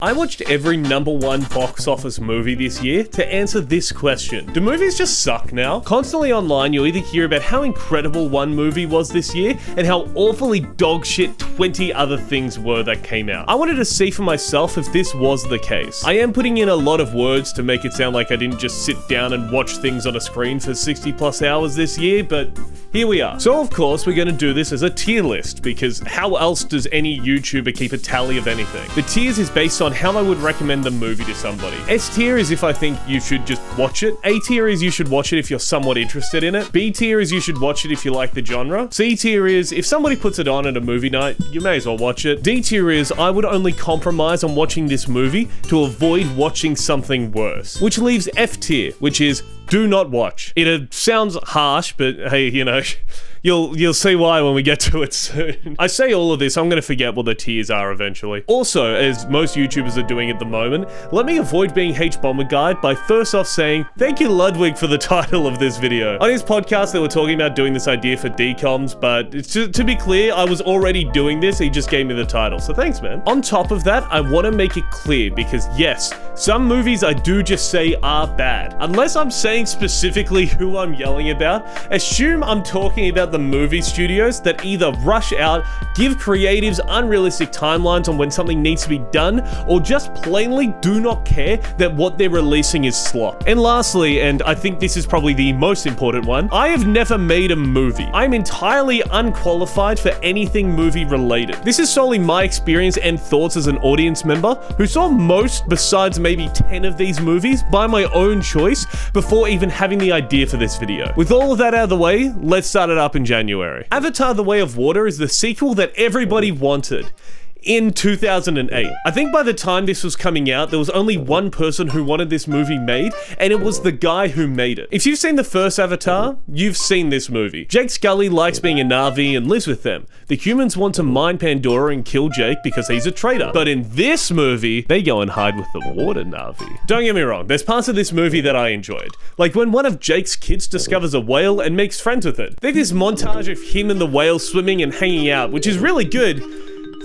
I watched every #1 box office movie this year to answer this question. Do movies just suck now? Constantly online, you'll either hear about how incredible one movie was this year and how awfully dogshit 20 other things were that came out. I wanted to see for myself if this was the case. I am putting in a lot of words to make it sound like I didn't just sit down and watch things on a screen for 60 plus hours this year, but here we are. So of course we're going to do this as a tier list, because how else does any YouTuber keep a tally of anything? The tiers is based on how I would recommend the movie to somebody. S tier is if I think you should just watch it. A tier is you should watch it if you're somewhat interested in it. B tier is you should watch it if you like the genre. C tier is if somebody puts it on at a movie night, you may as well watch it. D tier is I would only compromise on watching this movie to avoid watching something worse. Which leaves F tier, which is do not watch. It sounds harsh, but hey, you know, You'll see why when we get to it soon. I say all of this, I'm gonna forget what the tiers are eventually. Also, as most YouTubers are doing at the moment, let me avoid being H-Bomber Guide by first off saying, thank you Ludwig for the title of this video. On his podcast, they were talking about doing this idea for DCOMs, but to be clear, I was already doing this, he just gave me the title, so thanks man. On top of that, I wanna make it clear, because yes, some movies I do just say are bad. Unless I'm saying specifically who I'm yelling about, assume I'm talking about the movie studios that either rush out, give creatives unrealistic timelines on when something needs to be done, or just plainly do not care that what they're releasing is slop. And lastly, and I think this is probably the most important one, I have never made a movie. I'm entirely unqualified for anything movie related. This is solely my experience and thoughts as an audience member who saw most besides maybe 10 of these movies by my own choice before even having the idea for this video. With all of that out of the way, let's start it up in January. Avatar: The Way of Water is the sequel that everybody wanted. In 2008. I think by the time this was coming out, there was only one person who wanted this movie made, and it was the guy who made it. If you've seen the first Avatar, you've seen this movie. Jake Sully likes being a Na'vi and lives with them. The humans want to mine Pandora and kill Jake because he's a traitor. But in this movie, they go and hide with the water Na'vi. Don't get me wrong, there's parts of this movie that I enjoyed. Like when one of Jake's kids discovers a whale and makes friends with it. There's this montage of him and the whale swimming and hanging out, which is really good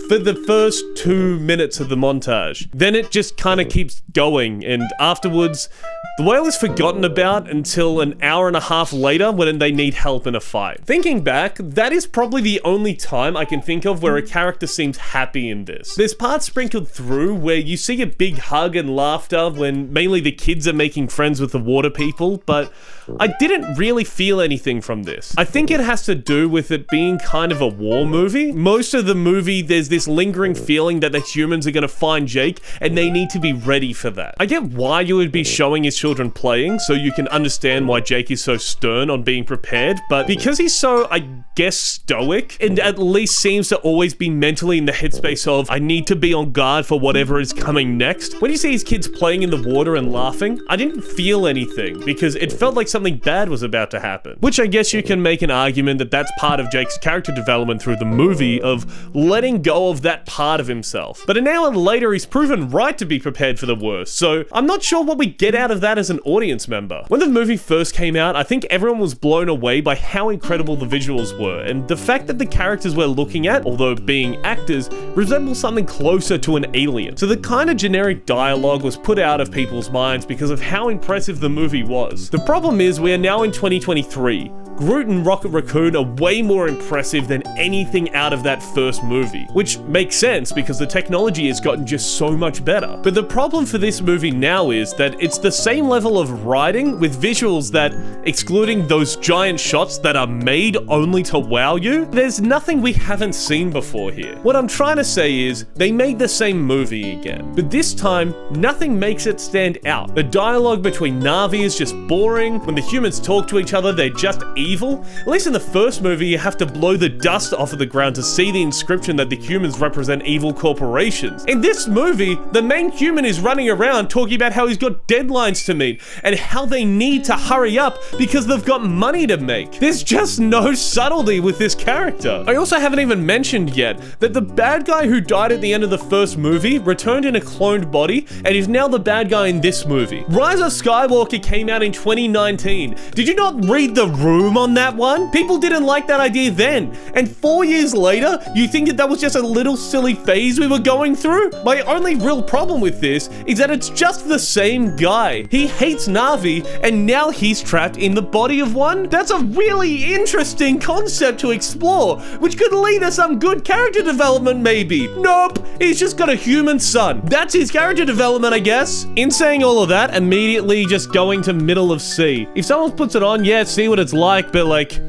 for the first 2 minutes of the montage. Then it just kind of keeps going, and afterwards, the whale is forgotten about until an hour and a half later when they need help in a fight. Thinking back, that is probably the only time I can think of where a character seems happy in this. There's parts sprinkled through where you see a big hug and laughter when mainly the kids are making friends with the water people, but I didn't really feel anything from this. I think it has to do with it being kind of a war movie. Most of the movie, there's this lingering feeling that the humans are gonna find Jake and they need to be ready for that. I get why you would be showing his children playing so you can understand why Jake is so stern on being prepared, but because he's so, I guess, stoic, and at least seems to always be mentally in the headspace of, I need to be on guard for whatever is coming next. When you see his kids playing in the water and laughing, I didn't feel anything because it felt like something bad was about to happen. Which I guess you can make an argument that that's part of Jake's character development through the movie of letting go of that part of himself. But an hour later, he's proven right to be prepared for the worst, so I'm not sure what we get out of that as an audience member. When the movie first came out, I think everyone was blown away by how incredible the visuals were, and the fact that the characters we're looking at, although being actors, resemble something closer to an alien. So the kind of generic dialogue was put out of people's minds because of how impressive the movie was. The problem is we are now in 2023. Groot and Rocket Raccoon are way more impressive than anything out of that first movie, which makes sense because the technology has gotten just so much better. But the problem for this movie now is that it's the same level of writing with visuals that, excluding those giant shots that are made only to wow you, there's nothing we haven't seen before here. What I'm trying to say is, they made the same movie again, but this time, nothing makes it stand out. The dialogue between Na'vi is just boring. When the humans talk to each other, they're just evil. At least in the first movie, you have to blow the dust off of the ground to see the inscription that the humans represent evil corporations. In this movie, the main human is running around talking about how he's got deadlines to meet and how they need to hurry up because they've got money to make. There's just no subtlety with this character. I also haven't even mentioned yet that the bad guy who died at the end of the first movie returned in a cloned body and is now the bad guy in this movie. Rise of Skywalker came out in 2019. Did you not read The Room home on that one? People didn't like that idea then. And 4 years later, you think that was just a little silly phase we were going through? My only real problem with this is that it's just the same guy. He hates Na'vi, and now he's trapped in the body of one? That's a really interesting concept to explore, which could lead to some good character development maybe. Nope, he's just got a human son. That's his character development, I guess. In saying all of that, immediately just going to middle of sea. If someone puts it on, yeah, see what it's like, but like,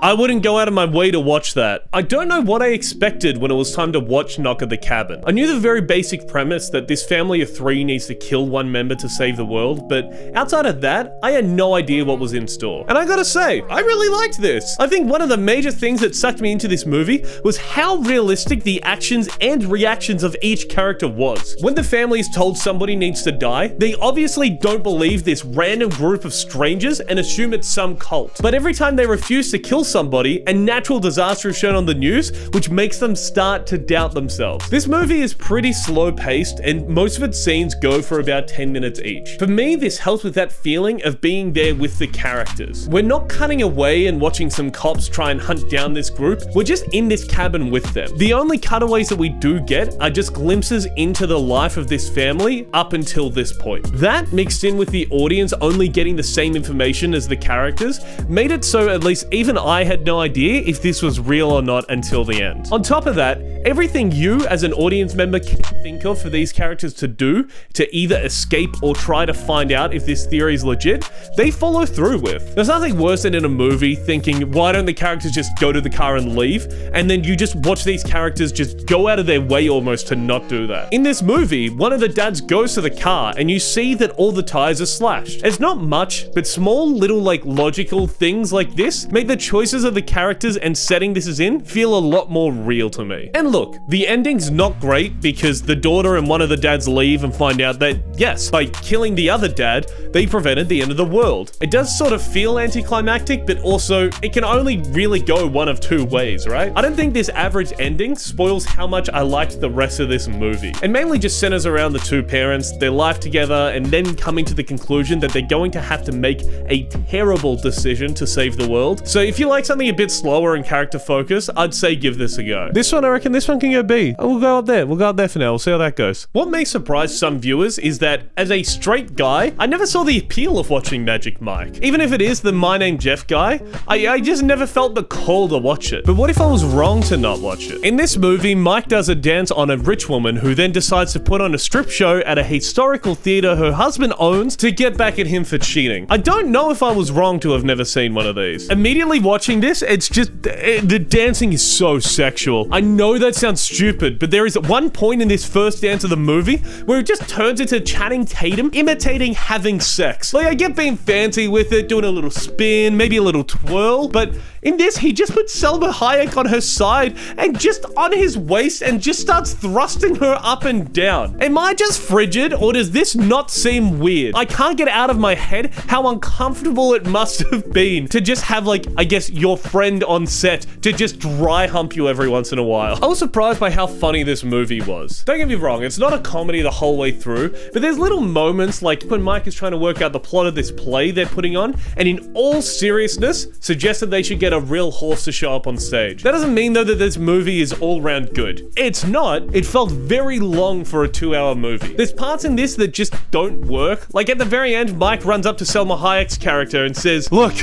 I wouldn't go out of my way to watch that. I don't know what I expected when it was time to watch Knock at the Cabin. I knew the very basic premise that this family of 3 needs to kill one member to save the world, but outside of that, I had no idea what was in store. And I gotta say, I really liked this. I think one of the major things that sucked me into this movie was how realistic the actions and reactions of each character was. When the family is told somebody needs to die, they obviously don't believe this random group of strangers and assume it's some cult. But every time they refuse to kill somebody, a natural disaster is shown on the news, which makes them start to doubt themselves. This movie is pretty slow paced, and most of its scenes go for about 10 minutes each. For me, this helps with that feeling of being there with the characters. We're not cutting away and watching some cops try and hunt down this group, we're just in this cabin with them. The only cutaways that we do get are just glimpses into the life of this family up until this point. That, mixed in with the audience only getting the same information as the characters, made it so at least even I had no idea if this was real or not until the end. On top of that, everything you as an audience member can think of for these characters to do to either escape or try to find out if this theory is legit, they follow through with. There's nothing worse than in a movie thinking, why don't the characters just go to the car and leave? And then you just watch these characters just go out of their way almost to not do that. In this movie, one of the dads goes to the car and you see that all the tires are slashed. It's not much, but small little like logical things like this make the choices of the characters and setting this is in feel a lot more real to me. And look, the ending's not great because the daughter and one of the dads leave and find out that, yes, by killing the other dad, they prevented the end of the world. It does sort of feel anticlimactic, but also it can only really go one of two ways, right? I don't think this average ending spoils how much I liked the rest of this movie. It mainly just centers around the two parents, their life together, and then coming to the conclusion that they're going to have to make a terrible decision to save the world. So if you like something a bit slower and character focused, I'd say give this a go. This one, I reckon this one can go B. We'll go up there. We'll go up there for now. We'll see how that goes. What may surprise some viewers is that as a straight guy, I never saw the appeal of watching Magic Mike. Even if it is the My Name Jeff guy, I just never felt the call to watch it. But what if I was wrong to not watch it? In this movie, Mike does a dance on a rich woman who then decides to put on a strip show at a historical theater her husband owns to get back at him for cheating. I don't know if I was wrong to have never seen one of these. Immediately watching this, it's just, the dancing is so sexual. I know that sounds stupid, but there is one point in this first dance of the movie where it just turns into Channing Tatum imitating having sex. Like, I get being fancy with it, doing a little spin, maybe a little twirl, but in this, he just puts Salma Hayek on her side and just on his waist and just starts thrusting her up and down. Am I just frigid, or does this not seem weird? I can't get out of my head how uncomfortable it must have been to just have, like, I guess your friend on set to just dry hump you every once in a while. I was surprised by how funny this movie was. Don't get me wrong, it's not a comedy the whole way through, but there's little moments like when Mike is trying to work out the plot of this play they're putting on, and in all seriousness, suggested they should get a real horse to show up on stage. That doesn't mean though that this movie is all round good. It's not. It felt very long for a 2-hour movie. There's parts in this that just don't work. Like at the very end, Mike runs up to Salma Hayek's character and says, "Look,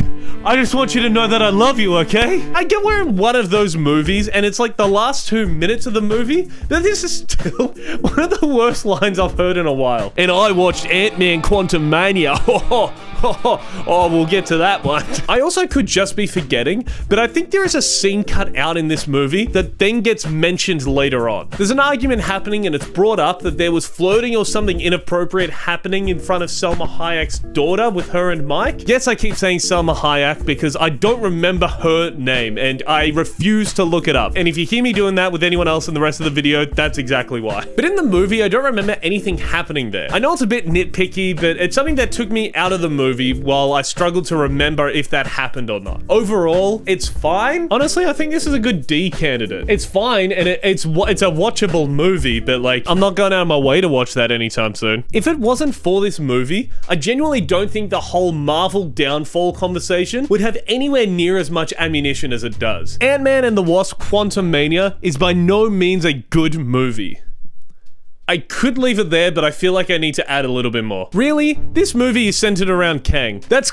I just want you to know that I love you, okay?" I get we're in one of those movies and it's like the last 2 minutes of the movie, but this is still one of the worst lines I've heard in a while. And I watched Ant-Man Quantumania. Oh, we'll get to that one. I also could just be forgetting, but I think there is a scene cut out in this movie that then gets mentioned later on. There's an argument happening and it's brought up that there was flirting or something inappropriate happening in front of Salma Hayek's daughter with her and Mike. Yes, I keep saying Salma Hayek because I don't remember her name and I refuse to look it up. And if you hear me doing that with anyone else in the rest of the video, that's exactly why. But in the movie, I don't remember anything happening there. I know it's a bit nitpicky, but it's something that took me out of the movie movie while I struggled to remember if that happened or not. Overall, it's fine. Honestly, I think this is a good D candidate. It's fine, and it's a watchable movie, but like, I'm not going out of my way to watch that anytime soon. If it wasn't for this movie, I genuinely don't think the whole Marvel downfall conversation would have anywhere near as much ammunition as it does. Ant-Man and the Wasp: Quantumania is by no means a good movie. I could leave it there, but I feel like I need to add a little bit more. Really, this movie is centered around Kang. That's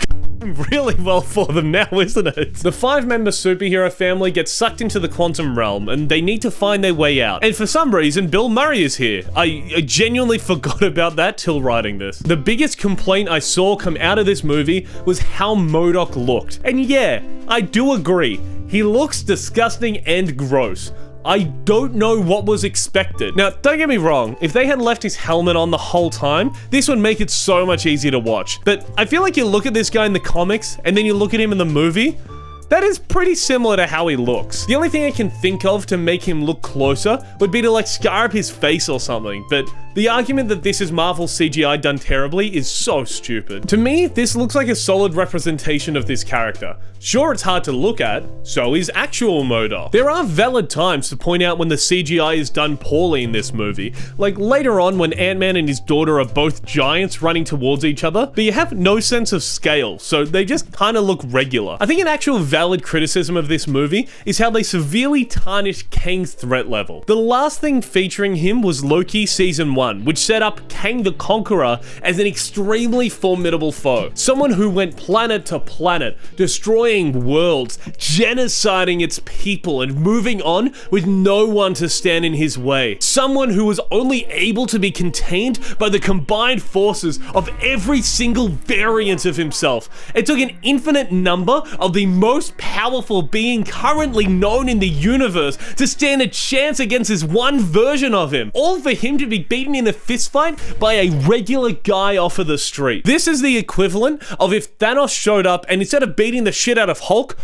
really well for them now, isn't it? The 5-member superhero family gets sucked into the quantum realm, and they need to find their way out. And for some reason, Bill Murray is here. I genuinely forgot about that till writing this. The biggest complaint I saw come out of this movie was how MODOK looked. And yeah, I do agree. He looks disgusting and gross. I don't know what was expected. Now, don't get me wrong, if they had left his helmet on the whole time, this would make it so much easier to watch. But I feel like you look at this guy in the comics, and then you look at him in the movie, that is pretty similar to how he looks. The only thing I can think of to make him look closer would be to like scar up his face or something, but the argument that this is Marvel CGI done terribly is so stupid. To me, this looks like a solid representation of this character. Sure, it's hard to look at, so is actual MODOK. There are valid times to point out when the CGI is done poorly in this movie, like later on when Ant-Man and his daughter are both giants running towards each other, but you have no sense of scale, so they just kind of look regular. I think an actual valid criticism of this movie is how they severely tarnished Kang's threat level. The last thing featuring him was Loki Season 1, which set up Kang the Conqueror as an extremely formidable foe. Someone who went planet to planet, destroying worlds, genociding its people, and moving on with no one to stand in his way. Someone who was only able to be contained by the combined forces of every single variant of himself. It took an infinite number of the most powerful being currently known in the universe to stand a chance against this one version of him, all for him to be beaten in a fistfight by a regular guy off of the street. This is the equivalent of if Thanos showed up and instead of beating the shit out of Hulk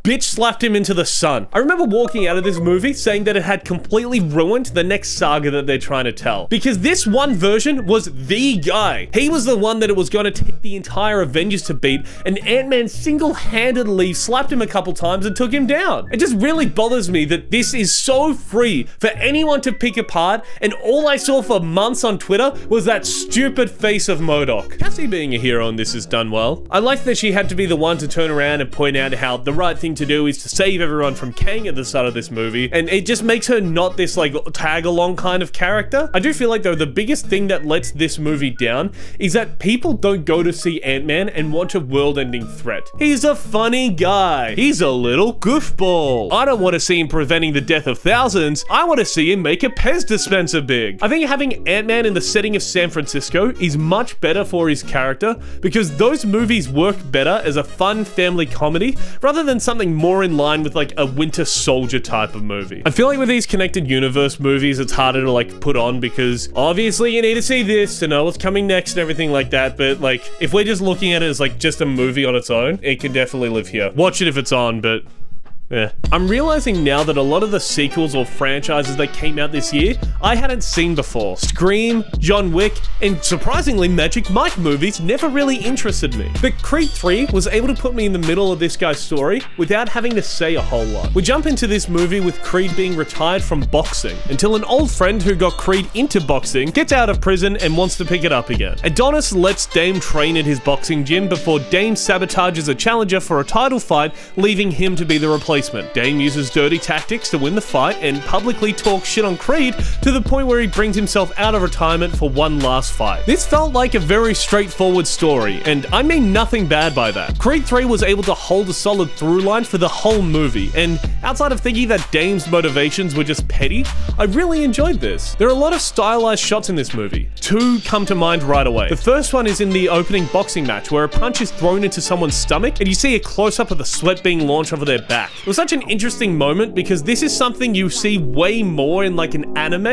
bitch slapped him into the sun. I remember walking out of this movie saying that it had completely ruined the next saga that they're trying to tell. Because this one version was the guy. He was the one that it was going to take the entire Avengers to beat, and Ant-Man single-handedly slapped him a couple times and took him down. It just really bothers me that this is so free for anyone to pick apart, and all I saw for months on Twitter was that stupid face of MODOK. Cassie being a hero in this is done well. I like that she had to be the one to turn around and point out how the right thing to do is to save everyone from Kang at the start of this movie, and it just makes her not this like tag-along kind of character. I do feel like though the biggest thing that lets this movie down is that people don't go to see Ant-Man and want a world-ending threat. He's a funny guy. He's a little goofball. I don't want to see him preventing the death of thousands. I want to see him make a Pez dispenser big. I think having Ant-Man in the setting of San Francisco is much better for his character because those movies work better as a fun family comedy rather than something more in line with like a Winter Soldier type of movie. I feel like with these connected universe movies, it's harder to like put on because obviously you need to see this to know what's coming next and everything like that. But like, if we're just looking at it as like just a movie on its own, it can definitely live here. Watch it if it's on, but yeah. I'm realizing now that a lot of the sequels or franchises that came out this year, I hadn't seen before. Scream, John Wick, and surprisingly Magic Mike movies never really interested me. But Creed 3 was able to put me in the middle of this guy's story without having to say a whole lot. We jump into this movie with Creed being retired from boxing until an old friend who got Creed into boxing gets out of prison and wants to pick it up again. Adonis lets Dame train at his boxing gym before Dame sabotages a challenger for a title fight, leaving him to be the replacement. Dame uses dirty tactics to win the fight and publicly talks shit on Creed to the point where he brings himself out of retirement for one last fight. This felt like a very straightforward story, and I mean nothing bad by that. Creed 3 was able to hold a solid through line for the whole movie, and outside of thinking that Dame's motivations were just petty, I really enjoyed this. There are a lot of stylized shots in this movie. Two come to mind right away. The first one is in the opening boxing match where a punch is thrown into someone's stomach and you see a close-up of the sweat being launched over their back. It was such an interesting moment because this is something you see way more in like an anime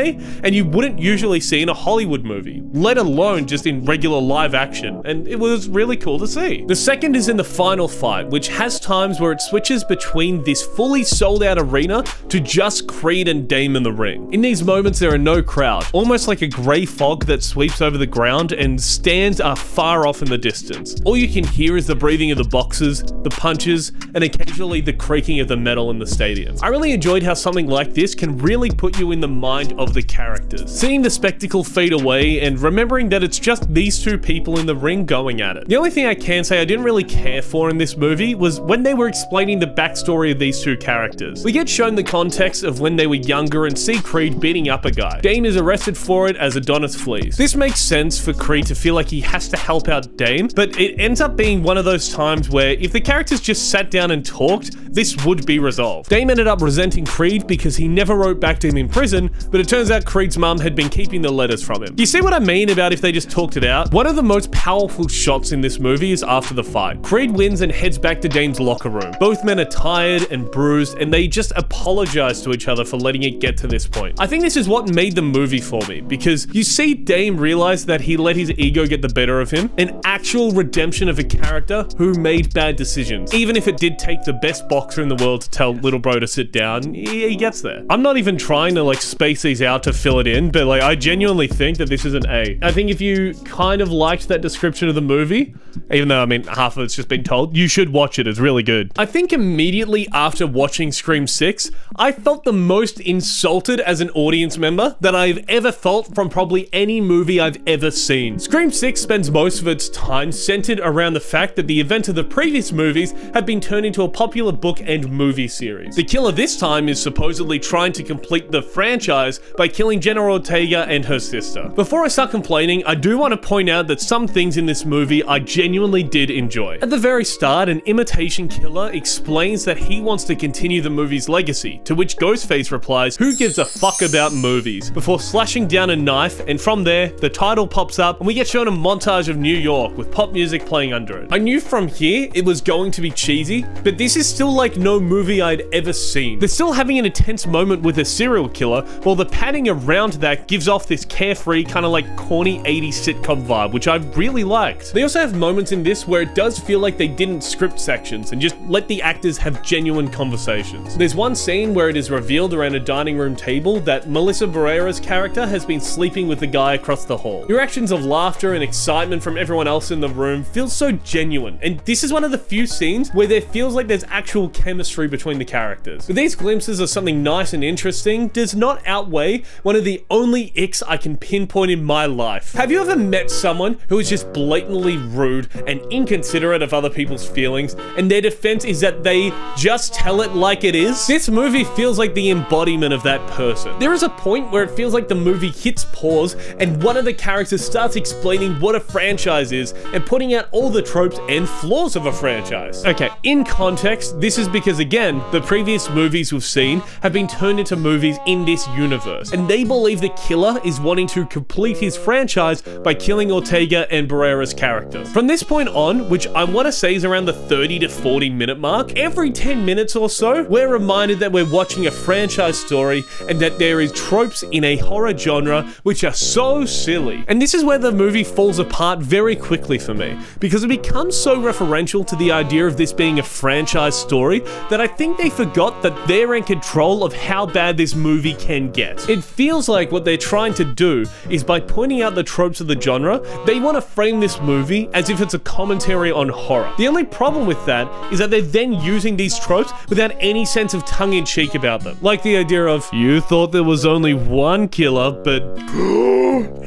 and you wouldn't usually see in a Hollywood movie, let alone just in regular live action, and it was really cool to see. The second is in the final fight, which has times where it switches between this fully sold out arena to just Creed and Dame in the ring. In these moments there are no crowd, almost like a grey fog that sweeps over the ground and stands are far off in the distance. All you can hear is the breathing of the boxers, the punches, and occasionally the creaking of the metal in the stadium. I really enjoyed how something like this can really put you in the mind of the characters. Seeing the spectacle fade away and remembering that it's just these two people in the ring going at it. The only thing I can say I didn't really care for in this movie was when they were explaining the backstory of these two characters. We get shown the context of when they were younger and see Creed beating up a guy. Dame is arrested for it as Adonis flees. This makes sense for Creed to feel like he has to help out Dame, but it ends up being one of those times where if the characters just sat down and talked, this would be resolved. Dame ended up resenting Creed because he never wrote back to him in prison, but it turns out Creed's mum had been keeping the letters from him. You see what I mean about if they just talked it out? One of the most powerful shots in this movie is after the fight. Creed wins and heads back to Dame's locker room. Both men are tired and bruised, and they just apologize to each other for letting it get to this point. I think this is what made the movie for me, because you see Dame realize that he let his ego get the better of him, an actual redemption of a character who made bad decisions. Even if it did take the best boxer in the world to tell little bro to sit down, he gets there. I'm not even trying to like space these out to fill it in, but like I genuinely think that this is an A. I think if you kind of liked that description of the movie, even though I mean half of it's just been told, you should watch it. It's really good. I think immediately after watching Scream 6, I felt the most insulted as an audience member that I've ever felt from probably any movie I've ever seen. Scream 6 spends most of its time centered around the fact that the events of the previous movies have been turned into a popular book and movie series. The killer this time is supposedly trying to complete the franchise by killing Jenna Ortega and her sister. Before I start complaining, I do want to point out that some things in this movie I genuinely did enjoy. At the very start, an imitation killer explains that he wants to continue the movie's legacy, to which Ghostface replies, "Who gives a fuck about movies?" before slashing down a knife, and from there, the title pops up and we get shown a montage of New York with pop music playing under it. I knew from here it was going to be cheesy, but this is still like no movie I'd ever seen. They're still having an intense moment with a serial killer, while the padding around that gives off this carefree, kind of like corny 80s sitcom vibe, which I really liked. They also have moments in this where it does feel like they didn't script sections and just let the actors have genuine conversations. There's one scene where it is revealed around a dining room table that Melissa Barrera's character has been sleeping with the guy across the hall. The reactions of laughter and excitement from everyone else in the room feels so genuine, and this is one of the few scenes where there feels like there's actual chemistry between the characters. But these glimpses of something nice and interesting does not outweigh one of the only icks I can pinpoint in my life. Have you ever met someone who is just blatantly rude and inconsiderate of other people's feelings, and their defense is that they just tell it like it is? This movie feels like the embodiment of that person. There is a point where it feels like the movie hits pause and one of the characters starts explaining what a franchise is and putting out all the tropes and flaws of a franchise. Okay, in context, this is because again, the previous movies we've seen have been turned into movies in this universe, and they believe the killer is wanting to complete his franchise by killing Ortega and Barrera's characters. From this point on, which I want to say is around the 30 to 40 minute mark, every 10 minutes or so, we're reminded that we're watching a franchise story and that there is tropes in a horror genre which are so silly. And this is where the movie falls apart very quickly for me, because it becomes so referential to the idea of this being a franchise story that I think they forgot that they're in control of how bad this movie can get. It feels like what they're trying to do is by pointing out the tropes of the genre, they want to frame this movie as if it's a commentary on horror. The only problem with that is that they're then using these tropes without any sense of tongue-in-cheek about them. Like the idea of, you thought there was only one killer, but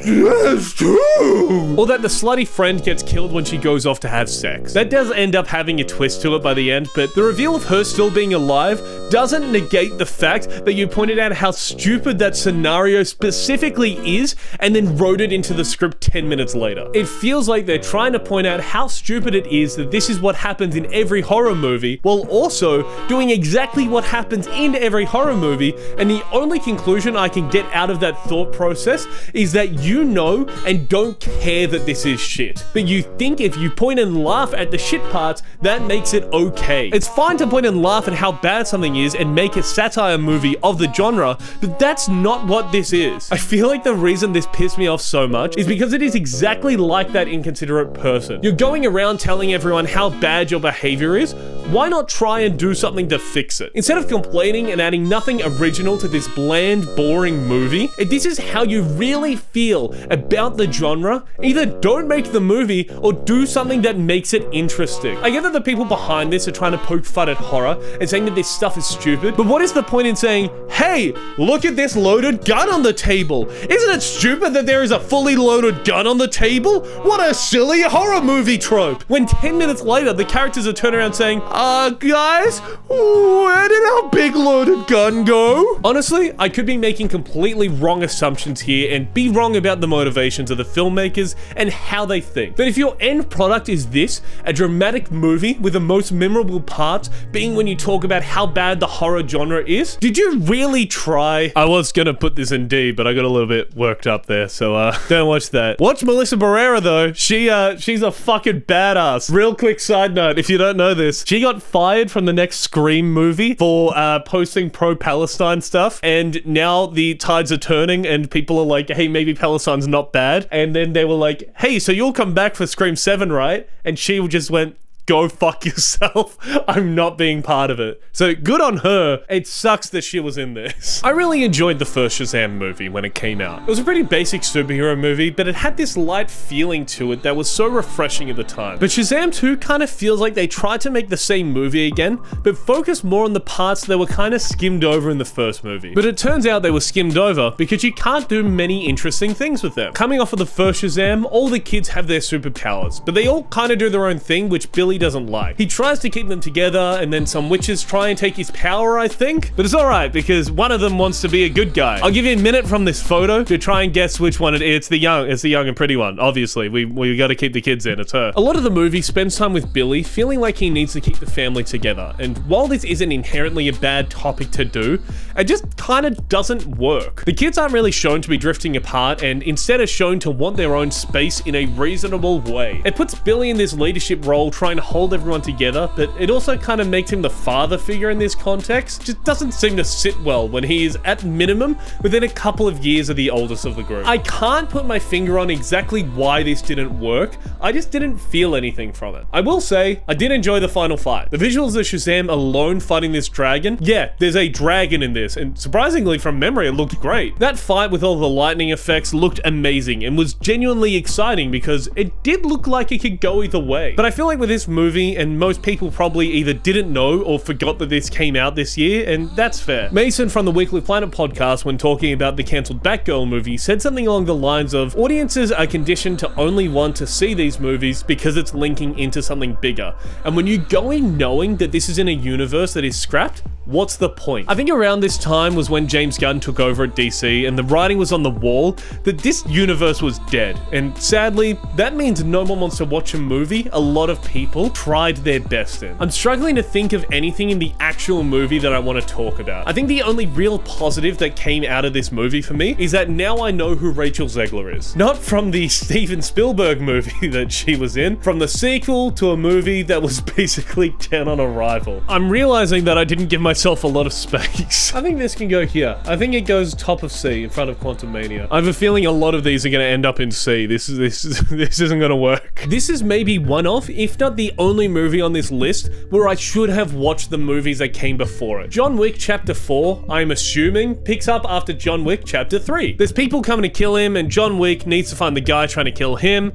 there's two! Or that the slutty friend gets killed when she goes off to have sex. That does end up having a twist to it by the end, but the reveal of her still being alive doesn't negate the fact that you pointed out how stupid that scenario specifically is and then wrote it into the script 10 minutes later. It feels like they're trying to point out how stupid it is that this is what happens in every horror movie, while also doing exactly what happens in every horror movie, and the only conclusion I can get out of that thought process is that you know and don't care that this is shit. But you think if you point and laugh at the shit parts, that makes it okay. It's fine to point and laugh at how bad something is and make a satire movie of the genre, but that's not what this is. I feel like the reason this pissed me off so much is because it is exactly like that inconsiderate person. You're going around telling everyone how bad your behavior is. Why not try and do something to fix it? Instead of complaining and adding nothing original to this bland, boring movie, if this is how you really feel about the genre, either don't make the movie or do something that makes it interesting. I get that the people behind this are trying to poke fun at horror and saying that this stuff is stupid, but what is the point in saying, hey, look at this loaded gun on the table? Isn't it stupid that there is a fully loaded gun on the table? What a silly horror movie trope! When 10 minutes later, the characters are turning around saying, guys, where did our big loaded gun go? Honestly, I could be making completely wrong assumptions here and be wrong about the motivations of the filmmakers and how they think. But if your end product is this, a dramatic movie with the most memorable parts being when you talk about how bad the horror genre is, did you really try? I was gonna put this in D, but I got a little bit worked up there, so don't watch that. Watch Melissa Barrera though. She's a fucking badass. Real quick side note, if you don't know this, she got fired from the next Scream movie for posting pro-Palestine stuff, and now the tides are turning and people are like, hey, maybe Palestine's not bad. And then they were like, hey, so you'll come back for Scream 7, right? And she just went, go fuck yourself. I'm not being part of it. So good on her. It sucks that she was in this. I really enjoyed the first Shazam movie when it came out. It was a pretty basic superhero movie, but it had this light feeling to it that was so refreshing at the time. But Shazam 2 kind of feels like they tried to make the same movie again, but focused more on the parts that were kind of skimmed over in the first movie. But it turns out they were skimmed over because you can't do many interesting things with them. Coming off of the first Shazam, all the kids have their superpowers, but they all kind of do their own thing, which Billy doesn't like. He tries to keep them together, and then some witches try and take his power, I think. But it's alright, because one of them wants to be a good guy. I'll give you a minute from this photo to try and guess which one it is. It's the young and pretty one, obviously. We gotta keep the kids in, it's her. A lot of the movie spends time with Billy, feeling like he needs to keep the family together. And while this isn't inherently a bad topic to do, it just kind of doesn't work. The kids aren't really shown to be drifting apart, and instead are shown to want their own space in a reasonable way. It puts Billy in this leadership role, trying to hold everyone together, but it also kind of makes him the father figure in this context. Just doesn't seem to sit well when he is, at minimum, within a couple of years of the oldest of the group. I can't put my finger on exactly why this didn't work. I just didn't feel anything from it. I will say, I did enjoy the final fight. The visuals of Shazam alone fighting this dragon, yeah, there's a dragon in this, and surprisingly from memory, it looked great. That fight with all the lightning effects looked amazing and was genuinely exciting because it did look like it could go either way. But I feel like with this movie, and most people probably either didn't know or forgot that this came out this year, and that's fair. Mason from the Weekly Planet podcast, when talking about the cancelled Batgirl movie, said something along the lines of, audiences are conditioned to only want to see these movies because it's linking into something bigger. And when you go in knowing that this is in a universe that is scrapped, what's the point? I think around this time was when James Gunn took over at DC, and the writing was on the wall that this universe was dead. And sadly, that means no one wants to watch a movie a lot of people tried their best in. I'm struggling to think of anything in the actual movie that I want to talk about. I think the only real positive that came out of this movie for me is that now I know who Rachel Zegler is. Not from the Steven Spielberg movie that she was in, from the sequel to a movie that was basically dead on arrival. I'm realizing that I didn't give myself a lot of space. I think this can go here. I think it goes top of C in front of Quantumania. I have a feeling a lot of these are going to end up in C. This isn't going to work. This is maybe one of, if not the only movie on this list where I should have watched the movies that came before it. John Wick Chapter 4, I'm assuming, picks up after John Wick Chapter 3. There's people coming to kill him, and John Wick needs to find the guy trying to kill him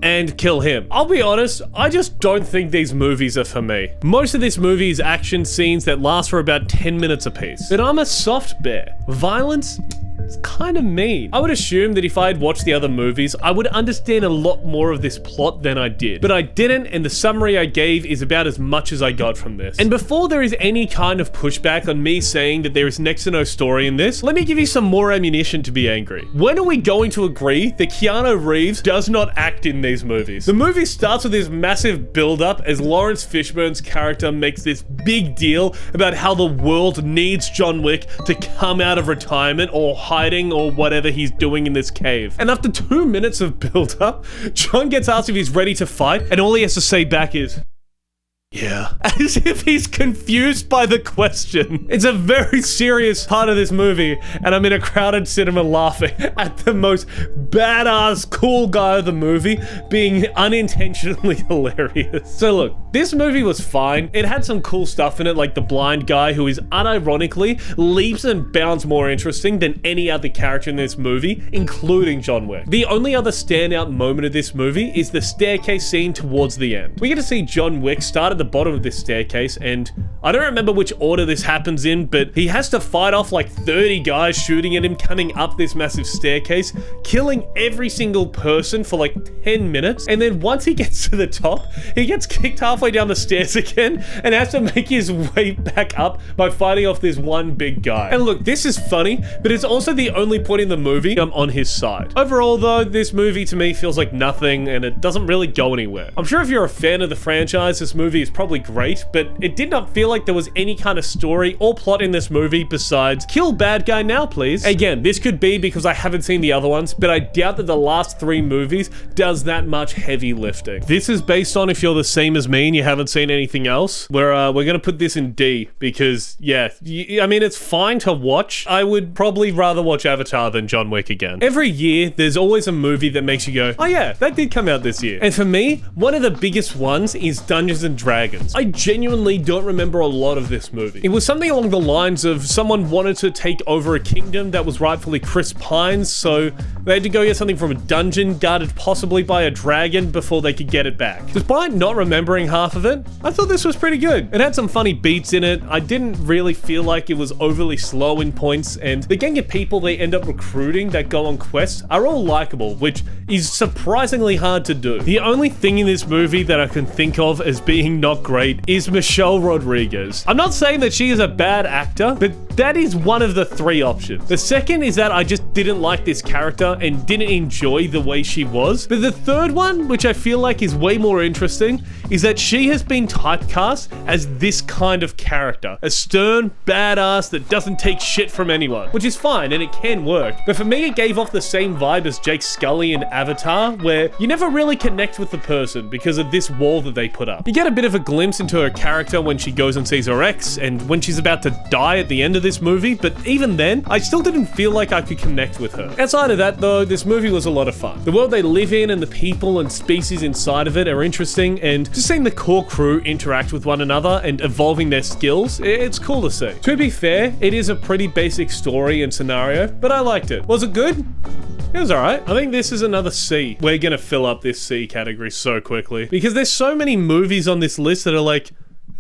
and kill him. I'll be honest, I just don't think these movies are for me. Most of this movie is action scenes that last for about 10 minutes apiece. But I'm a soft bear. Violence It's kind of mean. I would assume that if I had watched the other movies, I would understand a lot more of this plot than I did. But I didn't, and the summary I gave is about as much as I got from this. And before there is any kind of pushback on me saying that there is next to no story in this, let me give you some more ammunition to be angry. When are we going to agree that Keanu Reeves does not act in these movies? The movie starts with this massive build-up as Lawrence Fishburne's character makes this big deal about how the world needs John Wick to come out of retirement or hiding or whatever he's doing in this cave. And after 2 minutes of build-up, John gets asked if he's ready to fight, and all he has to say back is, yeah. As if he's confused by the question. It's a very serious part of this movie, and I'm in a crowded cinema laughing at the most badass cool guy of the movie being unintentionally hilarious. So look, this movie was fine. It had some cool stuff in it, like the blind guy who is unironically leaps and bounds more interesting than any other character in this movie, including John Wick. The only other standout moment of this movie is the staircase scene towards the end. We get to see John Wick start at the bottom of this staircase, and I don't remember which order this happens in, but he has to fight off like 30 guys shooting at him coming up this massive staircase, killing every single person for like 10 minutes, and then once he gets to the top, he gets kicked halfway down the stairs again and has to make his way back up by fighting off this one big guy. And look, this is funny, but it's also the only point in the movie I'm on his side. Overall though, this movie to me feels like nothing, and it doesn't really go anywhere. I'm sure if you're a fan of the franchise, this movie is probably great, but it did not feel like there was any kind of story or plot in this movie besides kill bad guy now please. Again, this could be because I haven't seen the other ones, but I doubt that the last 3 movies does that much heavy lifting. This is based on if you're the same as me and you haven't seen anything else. We're gonna put this in D because yeah, I mean it's fine to watch. I would probably rather watch Avatar than John Wick again. Every year there's always a movie that makes you go, oh yeah, that did come out this year. And for me, one of the biggest ones is Dungeons and Dragons. I genuinely don't remember a lot of this movie. It was something along the lines of someone wanted to take over a kingdom that was rightfully Chris Pine's, so they had to go get something from a dungeon guarded possibly by a dragon before they could get it back. Despite not remembering half of it, I thought this was pretty good. It had some funny beats in it. I didn't really feel like it was overly slow in points, and the gang of people they end up recruiting that go on quests are all likable, which is surprisingly hard to do. The only thing in this movie that I can think of as being not great is Michelle Rodriguez. I'm not saying that she is a bad actor, but that is one of the 3 options. The second is that I just didn't like this character and didn't enjoy the way she was. But the third one, which I feel like is way more interesting, is that she has been typecast as this kind of character. A stern badass that doesn't take shit from anyone, which is fine and it can work. But for me, it gave off the same vibe as Jake Sully in Avatar, where you never really connect with the person because of this wall that they put up. You get a bit of a glimpse into her character when she goes and sees her ex and when she's about to die at the end of this movie, but even then, I still didn't feel like I could connect with her. Outside of that though, this movie was a lot of fun. The world they live in and the people and species inside of it are interesting, and just seeing the core crew interact with one another and evolving their skills, it's cool to see. To be fair, it is a pretty basic story and scenario, but I liked it. Was it good? It was alright. I think this is another C. We're gonna fill up this C category so quickly because there's so many movies on this list that are like,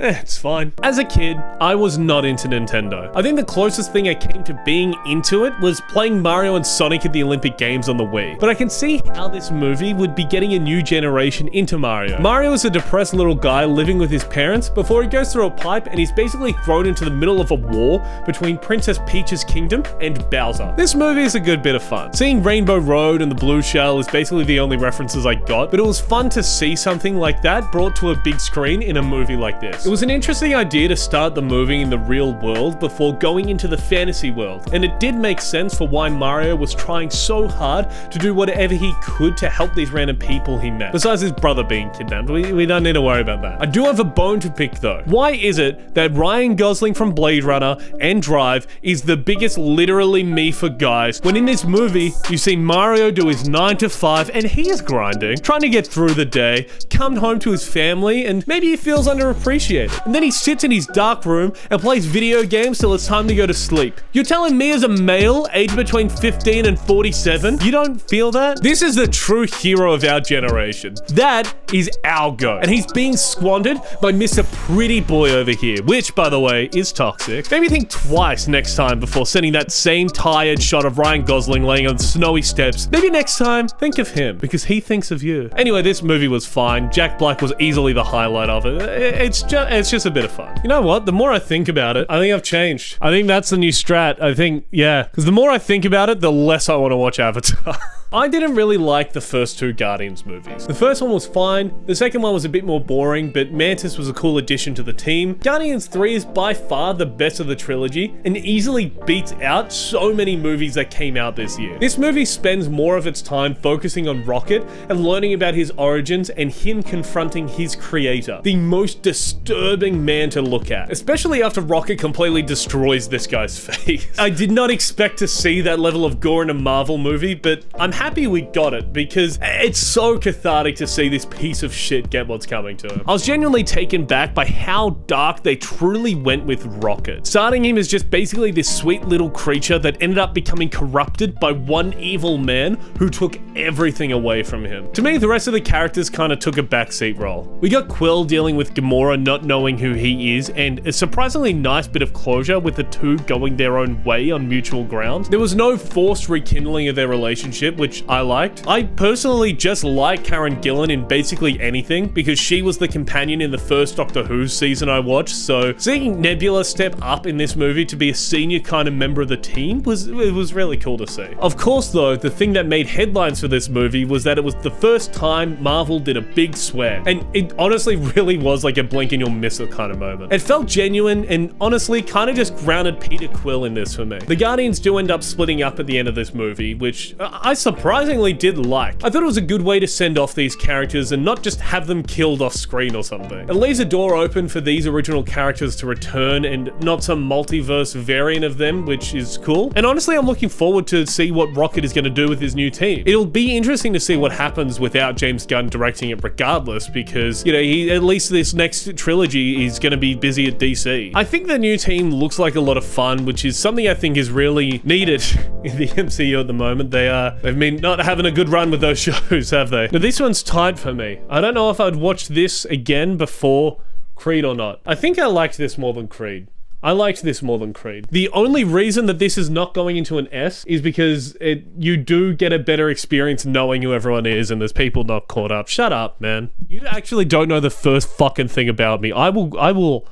it's fine. As a kid, I was not into Nintendo. I think the closest thing I came to being into it was playing Mario and Sonic at the Olympic Games on the Wii. But I can see how this movie would be getting a new generation into Mario. Mario is a depressed little guy living with his parents before he goes through a pipe and he's basically thrown into the middle of a war between Princess Peach's kingdom and Bowser. This movie is a good bit of fun. Seeing Rainbow Road and the Blue Shell is basically the only references I got, but it was fun to see something like that brought to a big screen in a movie like this. It was an interesting idea to start the movie in the real world before going into the fantasy world, and it did make sense for why Mario was trying so hard to do whatever he could to help these random people he met. Besides his brother being kidnapped, we don't need to worry about that. I do have a bone to pick though. Why is it that Ryan Gosling from Blade Runner and Drive is the biggest literally me for guys, when in this movie you see Mario do his 9 to 5 and he is grinding, trying to get through the day, come home to his family, and maybe he feels underappreciated. shit. And then he sits in his dark room and plays video games till it's time to go to sleep. You're telling me as a male, aged between 15 and 47, you don't feel that? This is the true hero of our generation. That is our goat. And he's being squandered by Mr. Pretty Boy over here, which, by the way, is toxic. Maybe think twice next time before sending that same tired shot of Ryan Gosling laying on snowy steps. Maybe next time, think of him, because he thinks of you. Anyway, this movie was fine. Jack Black was easily the highlight of it. It's just a bit of fun. You know what? The more I think about it, I think I've changed. I think that's the new strat. I think, yeah. Because the more I think about it, the less I want to watch Avatar. I didn't really like the first two Guardians movies. The first one was fine, the second one was a bit more boring, but Mantis was a cool addition to the team. Guardians 3 is by far the best of the trilogy, and easily beats out so many movies that came out this year. This movie spends more of its time focusing on Rocket and learning about his origins and him confronting his creator, the most disturbing man to look at, especially after Rocket completely destroys this guy's face. I did not expect to see that level of gore in a Marvel movie, but I'm happy we got it because it's so cathartic to see this piece of shit get what's coming to him. I was genuinely taken back by how dark they truly went with Rocket. Starting him as just basically this sweet little creature that ended up becoming corrupted by one evil man who took everything away from him. To me, the rest of the characters kind of took a backseat role. We got Quill dealing with Gamora not knowing who he is, and a surprisingly nice bit of closure with the two going their own way on mutual ground. There was no forced rekindling of their relationship, which I liked. I personally just like Karen Gillan in basically anything because she was the companion in the first Doctor Who season I watched, so seeing Nebula step up in this movie to be a senior kind of member of the team was really cool to see. Of course though, the thing that made headlines for this movie was that it was the first time Marvel did a big swear, and it honestly really was like a blink and you'll miss it kind of moment. It felt genuine and honestly kind of just grounded Peter Quill in this for me. The Guardians do end up splitting up at the end of this movie, which I surprisingly did like. I thought it was a good way to send off these characters and not just have them killed off screen or something. It leaves a door open for these original characters to return and not some multiverse variant of them, which is cool. And honestly, I'm looking forward to see what Rocket is going to do with his new team. It'll be interesting to see what happens without James Gunn directing it regardless, because, you know, he, at least this next trilogy is going to be busy at DC. I think the new team looks like a lot of fun, which is something I think is really needed in the MCU at the moment. They've been not having a good run with those shows, have they? Now this one's tied for me. I don't know if I'd watch this again before Creed or not. I think I liked this more than Creed. I liked this more than Creed. The only reason that this is not going into an S is because you do get a better experience knowing who everyone is and there's people not caught up. Shut up, man. You actually don't know the first fucking thing about me. I will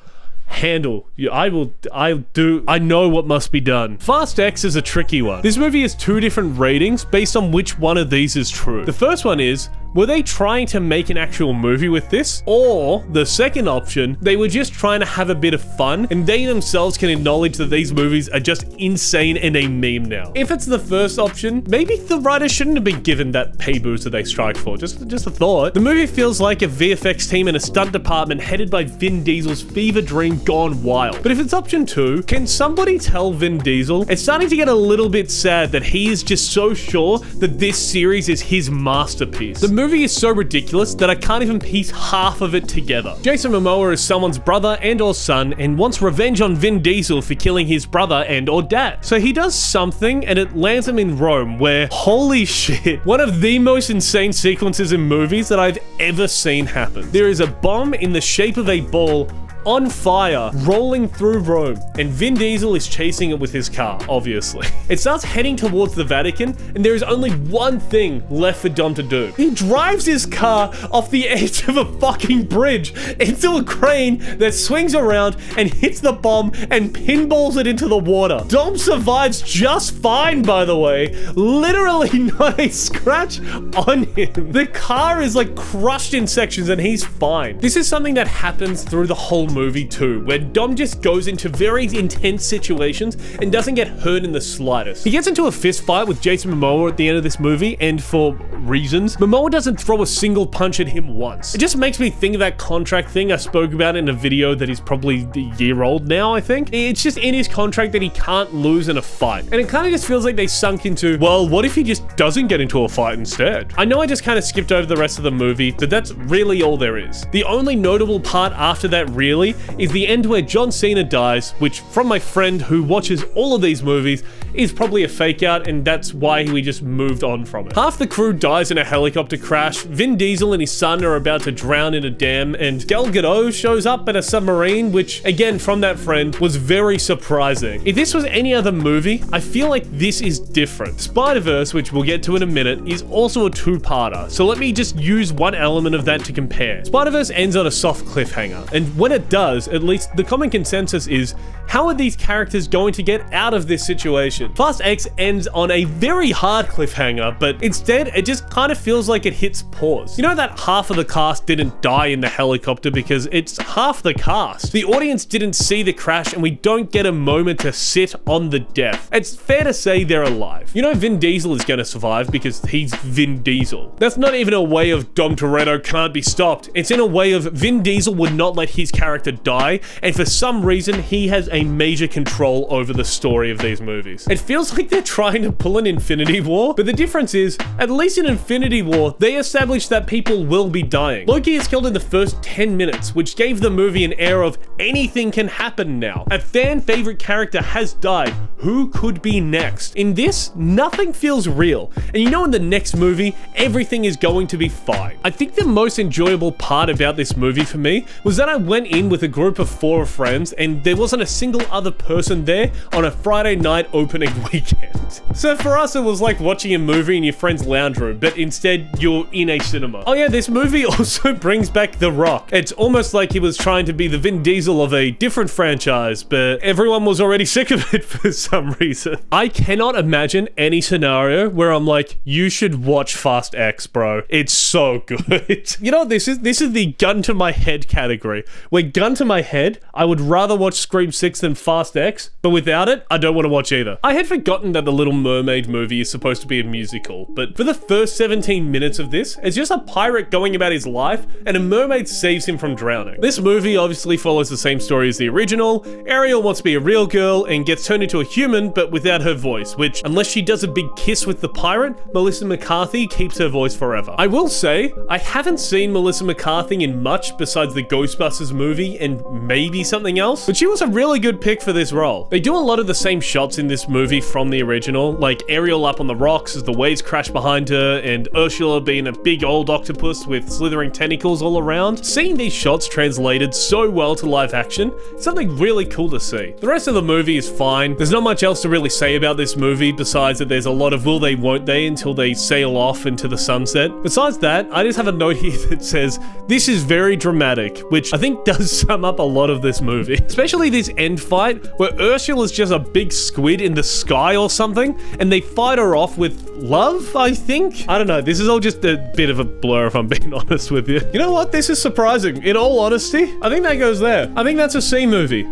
handle you. I know what must be done. Fast X is a tricky one. This movie has two different ratings based on which one of these is true. The first one is, were they trying to make an actual movie with this? Or, the second option, they were just trying to have a bit of fun and they themselves can acknowledge that these movies are just insane and a meme now. If it's the first option, maybe the writers shouldn't have been given that pay boost that they strike for. Just a thought. The movie feels like a VFX team and a stunt department headed by Vin Diesel's fever dream gone wild. But if it's option 2, can somebody tell Vin Diesel? It's starting to get a little bit sad that he is just so sure that this series is his masterpiece. The movie is so ridiculous that I can't even piece half of it together. Jason Momoa is someone's brother and or son and wants revenge on Vin Diesel for killing his brother and or dad. So he does something and it lands him in Rome where, holy shit, one of the most insane sequences in movies that I've ever seen happen. There is a bomb in the shape of a ball on fire, rolling through Rome, and Vin Diesel is chasing it with his car, obviously. It starts heading towards the Vatican, and there is only one thing left for Dom to do. He drives his car off the edge of a fucking bridge into a crane that swings around and hits the bomb and pinballs it into the water. Dom survives just fine, by the way. Literally not a scratch on him. The car is like crushed in sections and he's fine. This is something that happens through the whole movie too, where Dom just goes into very intense situations and doesn't get hurt in the slightest. He gets into a fist fight with Jason Momoa at the end of this movie, and for reasons, Momoa doesn't throw a single punch at him once. It just makes me think of that contract thing I spoke about in a video that is probably a year old now, I think. It's just in his contract that he can't lose in a fight. And it kind of just feels like they sunk into, well, what if he just doesn't get into a fight instead? I know I just kind of skipped over the rest of the movie, but that's really all there is. The only notable part after that really specifically is the end where John Cena dies, which from my friend who watches all of these movies is probably a fake out, and that's why we just moved on from it. Half the crew dies in a helicopter crash, Vin Diesel and his son are about to drown in a dam, and Gal Gadot shows up in a submarine, which again from that friend was very surprising. If this was any other movie, I feel like this is different. Spider-Verse, which we'll get to in a minute, is also a two-parter, so let me just use one element of that to compare. Spider-Verse ends on a soft cliffhanger, and when it does, at least the common consensus is, how are these characters going to get out of this situation? Fast X ends on a very hard cliffhanger, but instead it just kind of feels like it hits pause. You know that half of the cast didn't die in the helicopter because it's half the cast. The audience didn't see the crash and we don't get a moment to sit on the death. It's fair to say they're alive. You know Vin Diesel is going to survive because he's Vin Diesel. That's not even a way of Dom Toretto can't be stopped. It's in a way of Vin Diesel would not let his character die, and for some reason he has a major control over the story of these movies. It feels like they're trying to pull an Infinity War, but the difference is, at least in Infinity War, they established that people will be dying. Loki is killed in the first 10 minutes, which gave the movie an air of anything can happen now. A fan favorite character has died. Who could be next? In this, nothing feels real. And you know in the next movie, everything is going to be fine. I think the most enjoyable part about this movie for me was that I went in with a group of 4 friends and there wasn't a single other person there on a Friday night opening weekend. So for us, it was like watching a movie in your friend's lounge room, but instead you're in a cinema. Oh yeah, this movie also brings back The Rock. It's almost like he was trying to be the Vin Diesel of a different franchise, but everyone was already sick of it for some reason. I cannot imagine any scenario where I'm like, you should watch Fast X, bro. It's so good. You know, this is the gun to my head category. Where gun to my head, I would rather watch Scream 6 than Fast X, but without it, I don't want to watch either. I had forgotten that the Little Mermaid movie is supposed to be a musical, but for the first 17 minutes of this, it's just a pirate going about his life, and a mermaid saves him from drowning. This movie obviously follows the same story as the original. Ariel wants to be a real girl and gets turned into a human, but without her voice, which, unless she does a big kiss with the pirate, Melissa McCarthy keeps her voice forever. I will say, I haven't seen Melissa McCarthy in much besides the Ghostbusters movie and maybe something else, but she was a really good pick for this role. They do a lot of the same shots in this movie from the original, like Ariel up on the rocks as the waves crash behind her, and Ursula being a big old octopus with slithering tentacles all around. Seeing these shots translated so well to live action, it's something really cool to see. The rest of the movie is fine. There's not much else to really say about this movie besides that there's a lot of will they won't they until they sail off into the sunset. Besides that, I just have a note here that says, this is very dramatic, which I think does sum up a lot of this movie. Especially this end fight, where Ursula's just a big squid in the sky or something, and they fight her off with love, I think? I don't know, this is all just a bit of a blur if I'm being honest with you. You know what, this is surprising. In all honesty, I think that goes there. I think that's a C movie.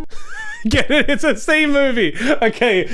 Get it? It's a C movie. Okay,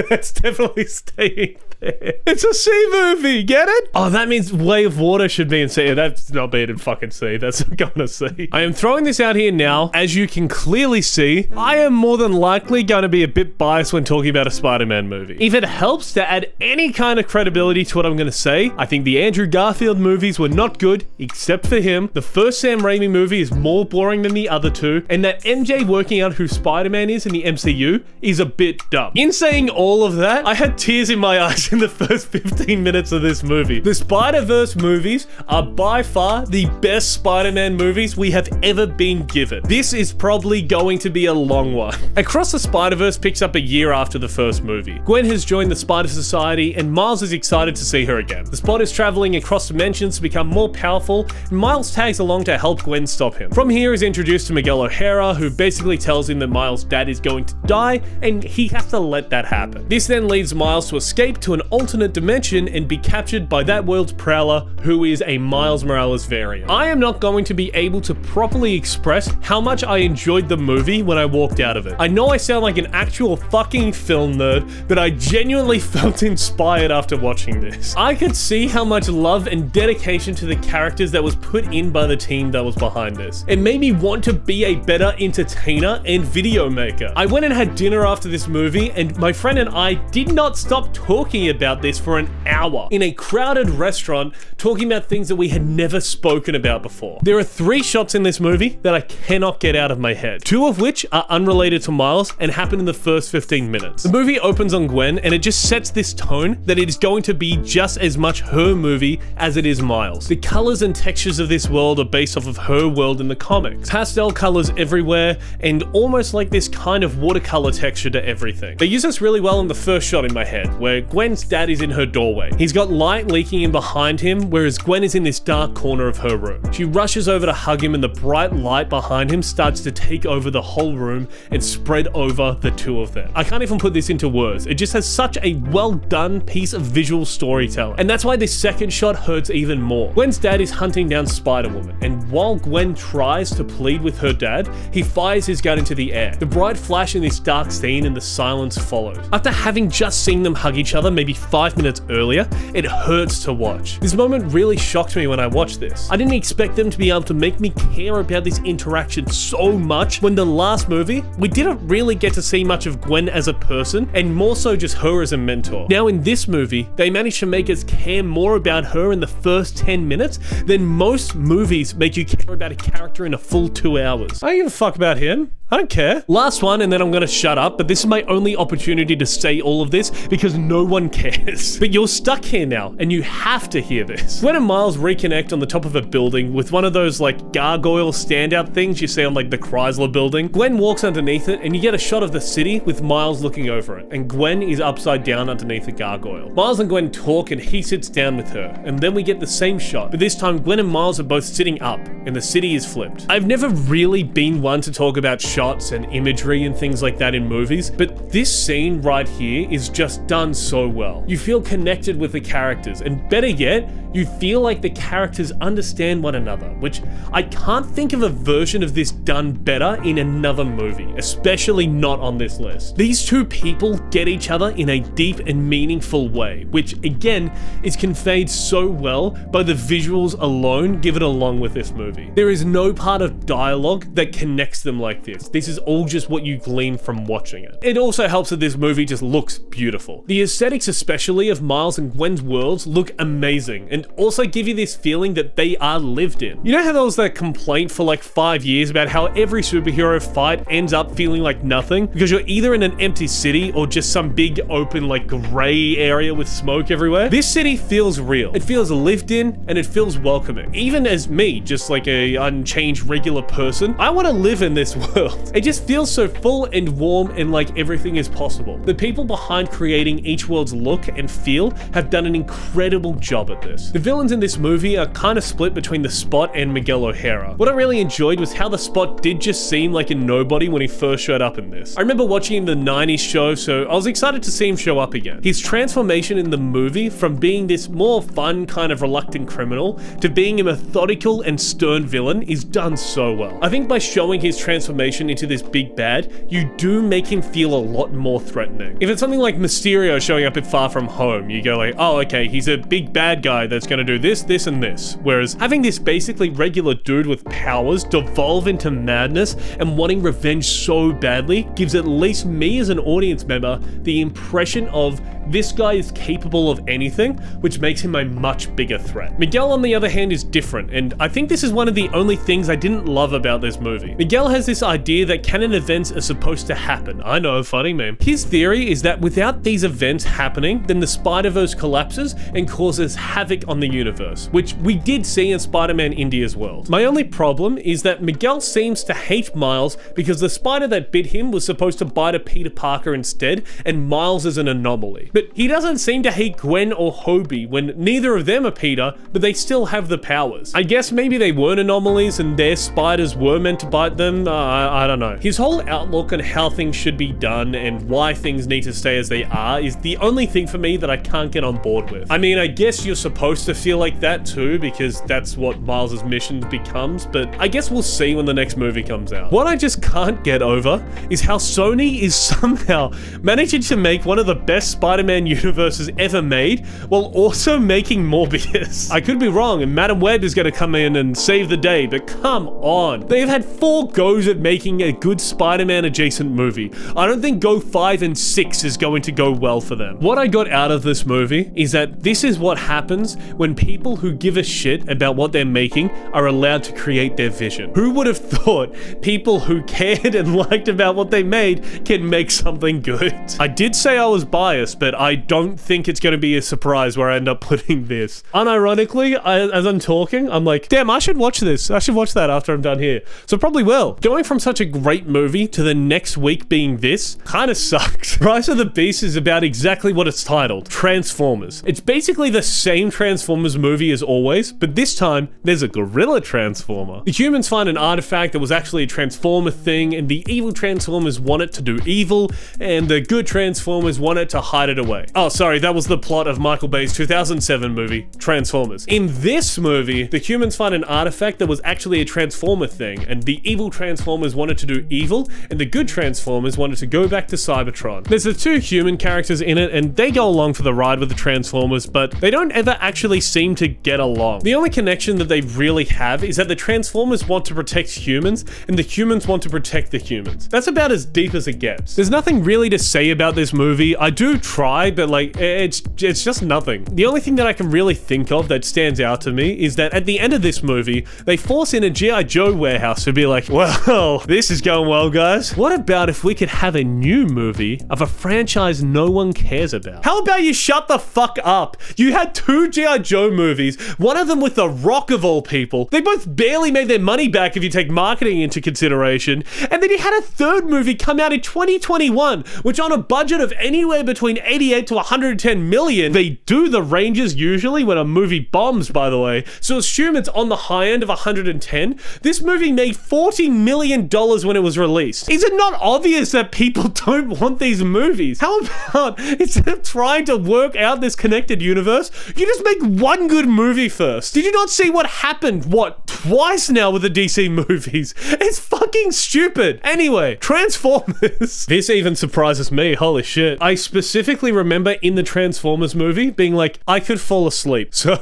that's definitely staying there. It's a C movie, get it? Oh, that means Way of Water should be in C. That's not being in fucking C. That's not going to C. I am throwing this out here now. As you can clearly see, I am more than likely going to be a bit biased when talking about a Spider-Man movie. If it helps to add any kind of credibility to what I'm going to say, I think the Andrew Garfield movies were not good, except for him. The first Sam Raimi movie is more boring than the other two, and that MJ working out who Spider-Man is in the MCU is a bit dumb. In saying all of that, I had tears in my eyes in the first 15 minutes of this movie. The Spider-Verse movies are by far the best Spider-Man movies we have ever been given. This is probably going to be a long one. Across the Spider-Verse picks up a year after the first movie. Gwen has joined the Spider Society and Miles is excited to see her again. The Spot is traveling across dimensions to become more powerful, and Miles tags along to help Gwen stop him. From here he's introduced to Miguel O'Hara, who basically tells him that Miles' dad is going to die and he has to let that happen. This then leads Miles to escape to an alternate dimension and be captured by that world's prowler, who is a Miles Morales variant. I am not going to be able to properly express how much I enjoyed the movie when I walked out of it. I know I sound like an actual fucking film nerd, but I genuinely felt inspired after watching this. I could see how much love and dedication to the characters that was put in by the team that was behind this. It made me want to be a better entertainer and video maker. I went and had dinner after this movie, and my friend and I did not stop talking about this for an hour in a crowded restaurant talking about things that we had never spoken about before. There are 3 shots in this movie that I cannot get out of my head, 2 of which are unrelated to Miles and happen in the first 15 minutes. The movie opens on Gwen and it just sets this tone that it is going to be just as much her movie as it is Miles. The colors and textures of this world are based off of her world in the comics. Pastel colors everywhere and almost like this kind of watercolor texture to everything. They use this really well in the first shot in my head, where Gwen's dad is in her doorway. He's got light leaking in behind him, whereas Gwen is in this dark corner of her room. She rushes over to hug him and the bright light behind him starts to take over the whole room and spread over the 2 of them. I can't even put this into words. It just has such a well done piece of visual storytelling. And that's why this second shot hurts even more. Gwen's dad is hunting down Spider-Woman, and while Gwen tries to plead with her dad, he fires his gun into the air. The bright flash in this dark scene and the silence follows. After having just seen them hug each other maybe 5 minutes earlier, it hurts to watch. This moment really shocked me when I watched this. I didn't expect them to be able to make me care about this interaction so much when the last movie, we didn't really get to see much of Gwen as a person and more so just her as a mentor. Now in this movie, they managed to make us care more about her in the first 10 minutes than most movies make you care about a character in a full 2 hours. I don't give a fuck about him. I don't care. Last one, and then I'm gonna shut up, but this is my only opportunity to say all of this because no one cares. But you're stuck here now, and you have to hear this. Gwen and Miles reconnect on the top of a building with one of those like gargoyle standout things you see on like the Chrysler building. Gwen walks underneath it, and you get a shot of the city with Miles looking over it, and Gwen is upside down underneath the gargoyle. Miles and Gwen talk, and he sits down with her, and then we get the same shot, but this time Gwen and Miles are both sitting up, and the city is flipped. I've never really been one to talk about shots and imagery and things like that in movies, but this scene right here is just done so well. You feel connected with the characters, and better yet, you feel like the characters understand one another, which I can't think of a version of this done better in another movie, especially not on this list. These 2 people get each other in a deep and meaningful way, which again is conveyed so well by the visuals alone given along with this movie. There is no part of dialogue that connects them like this. This is all just what you glean from watching it. It also helps that this movie just looks beautiful. The aesthetics especially of Miles and Gwen's worlds look amazing, and also give you this feeling that they are lived in. You know how there was that complaint for like 5 years about how every superhero fight ends up feeling like nothing because you're either in an empty city or just some big open like gray area with smoke everywhere? This city feels real. It feels lived in and it feels welcoming. Even as me, just like a unchanged regular person, I want to live in this world. It just feels so full and warm and like everything is possible. The people behind creating each world's look and feel have done an incredible job at this. The villains in this movie are kind of split between the Spot and Miguel O'Hara. What I really enjoyed was how the Spot did just seem like a nobody when he first showed up in this. I remember watching him in the 90s show, so I was excited to see him show up again. His transformation in the movie from being this more fun kind of reluctant criminal to being a methodical and stern villain is done so well. I think by showing his transformation into this big bad, you do make him feel a lot more threatening. If it's something like Mysterio showing up at Far From Home, you go like, oh okay, he's a big bad guy that's gonna do this, this, and this. Whereas having this basically regular dude with powers devolve into madness and wanting revenge so badly gives at least me as an audience member the impression of this guy is capable of anything, which makes him a much bigger threat. Miguel, on the other hand, is different, and I think this is one of the only things I didn't love about this movie. Miguel has this idea that canon events are supposed to happen. I know, funny meme. His theory is that without these events happening, then the Spider-Verse collapses and causes havoc on the universe, which we did see in Spider-Man India's world. My only problem is that Miguel seems to hate Miles because the spider that bit him was supposed to bite a Peter Parker instead, and Miles is an anomaly. But he doesn't seem to hate Gwen or Hobie when neither of them are Peter, but they still have the powers. I guess maybe they weren't anomalies and their spiders were meant to bite them. I don't know. His whole outlook on how things should be done and why things need to stay as they are is the only thing for me that I can't get on board with. I mean, I guess you're supposed to feel like that too, because that's what Miles' mission becomes, but I guess we'll see when the next movie comes out. What I just can't get over is how Sony is somehow managing to make one of the best Spider Spider-Man universes ever made, while also making Morbius. I could be wrong, and Madam Web is gonna come in and save the day, but come on. They've had 4 goes at making a good Spider-Man adjacent movie. I don't think go 5 and 6 is going to go well for them. What I got out of this movie is that this is what happens when people who give a shit about what they're making are allowed to create their vision. Who would have thought people who cared and liked about what they made can make something good? I did say I was biased, but I don't think it's going to be a surprise where I end up putting this. Unironically, as I'm talking, I'm like, damn, I should watch this. I should watch that after I'm done here. So probably will. Going from such a great movie to the next week being this kind of sucks. Rise of the Beast is about exactly what it's titled, Transformers. It's basically the same Transformers movie as always, but this time there's a gorilla Transformer. The humans find an artifact that was actually a Transformer thing, and the evil Transformers want it to do evil, and the good Transformers want it to hide it away. Oh, sorry, that was the plot of Michael Bay's 2007 movie, Transformers. In this movie, the humans find an artifact that was actually a Transformer thing, and the evil Transformers wanted to do evil, and the good Transformers wanted to go back to Cybertron. There's the 2 human characters in it, and they go along for the ride with the Transformers, but they don't ever actually seem to get along. The only connection that they really have is that the Transformers want to protect humans, and the humans want to protect the humans. That's about as deep as it gets. There's nothing really to say about this movie. I do try, but like, it's just nothing. The only thing that I can really think of that stands out to me is that at the end of this movie, they force in a G.I. Joe warehouse to be like, well, this is going well, guys. What about if we could have a new movie of a franchise no one cares about? How about you shut the fuck up? You had 2 G.I. Joe movies, one of them with The Rock of all people. They both barely made their money back if you take marketing into consideration. And then you had a 3rd movie come out in 2021, which on a budget of anywhere between 88 to 110 million, they do the ranges usually when a movie bombs, by the way. So assume it's on the high end of 110. This movie made $40 million when it was released. Is it not obvious that people don't want these movies? How about instead of trying to work out this connected universe, you just make one good movie first? Did you not see what happened, twice now with the DC movies? It's fucking stupid. Anyway, Transformers. This even surprises me, holy shit. I specifically remember in the Transformers movie being like, I could fall asleep. So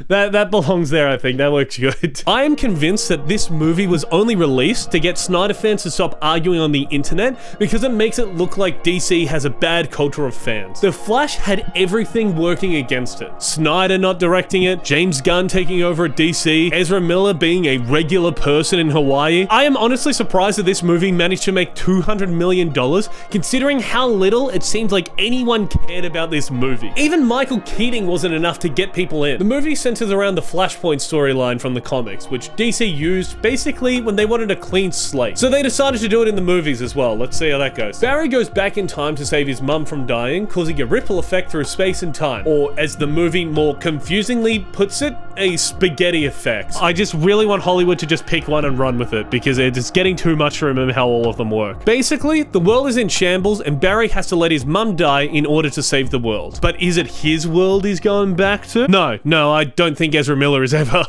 that belongs there, I think. That works good. I am convinced that this movie was only released to get Snyder fans to stop arguing on the internet because it makes it look like DC has a bad culture of fans. The Flash had everything working against it. Snyder not directing it, James Gunn taking over at DC, Ezra Miller being a regular person in Hawaii. I am honestly surprised that this movie managed to make $200 million considering how little it seems like anyone cared about this movie. Even Michael Keaton wasn't enough to get people in. The movie centers around the Flashpoint storyline from the comics, which DC used basically when they wanted a clean slate. So they decided to do it in the movies as well. Let's see how that goes. Barry goes back in time to save his mum from dying, causing a ripple effect through space and time. Or as the movie more confusingly puts it, a spaghetti effect. I just really want Hollywood to just pick one and run with it because it's getting too much to remember how all of them work. Basically, the world is in shambles and Barry has to let his mum die in order to save the world. But is it his world he's going back to? No, I don't think Ezra Miller is ever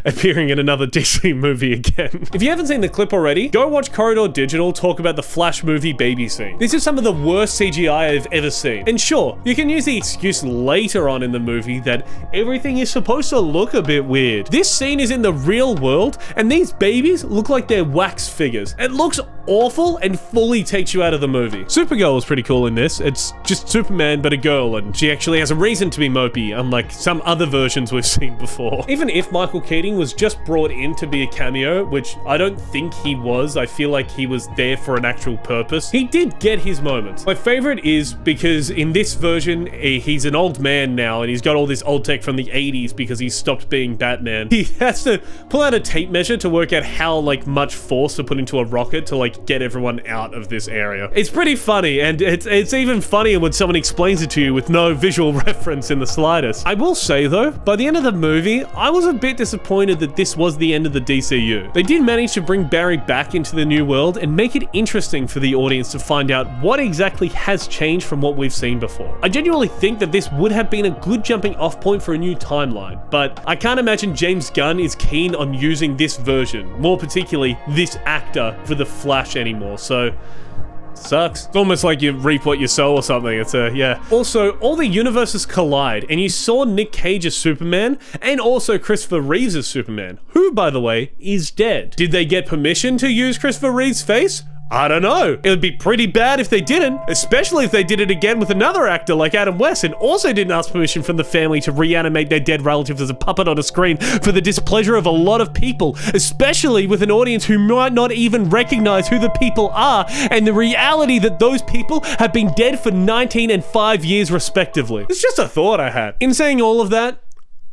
appearing in another DC movie again. If you haven't seen the clip already, go watch Corridor Digital talk about the Flash movie baby scene. This is some of the worst CGI I've ever seen. And sure, you can use the excuse later on in the movie that everything is supposed to look a bit weird. This scene is in the real world, and these babies look like they're wax figures. It looks awful and fully takes you out of the movie. Supergirl was pretty cool in this. It's just Superman but a girl, and she actually has a reason to be mopey, unlike some other versions we've seen before. Even if Michael Keaton was just brought in to be a cameo, which I don't think he was, I feel like he was there for an actual purpose, he did get his moments. My favorite is because in this version, he's an old man now, and he's got all this old tech from the 80s because he stopped being Batman. He has to pull out a tape measure to work out how much force to put into a rocket to get everyone out of this area. It's pretty funny, and it's even funnier when someone explains it to you with no visual reference in the slightest. I will say though, by the end of the movie, I was a bit disappointed that this was the end of the DCU. They did manage to bring Barry back into the new world and make it interesting for the audience to find out what exactly has changed from what we've seen before. I genuinely think that this would have been a good jumping off point for a new timeline, but I can't imagine James Gunn is keen on using this version, more particularly this actor, for the Flash anymore, so Sucks. It's almost like you reap what you sow or something. It's yeah. Also, all the universes collide, and you saw Nick Cage as Superman, and also Christopher Reeves as Superman, who, by the way, is dead. Did they get permission to use Christopher Reeves' face? I don't know. It would be pretty bad if they didn't, especially if they did it again with another actor like Adam West and also didn't ask permission from the family to reanimate their dead relatives as a puppet on a screen for the displeasure of a lot of people, especially with an audience who might not even recognize who the people are and the reality that those people have been dead for 19 and 5 years respectively. It's just a thought I had. In saying all of that,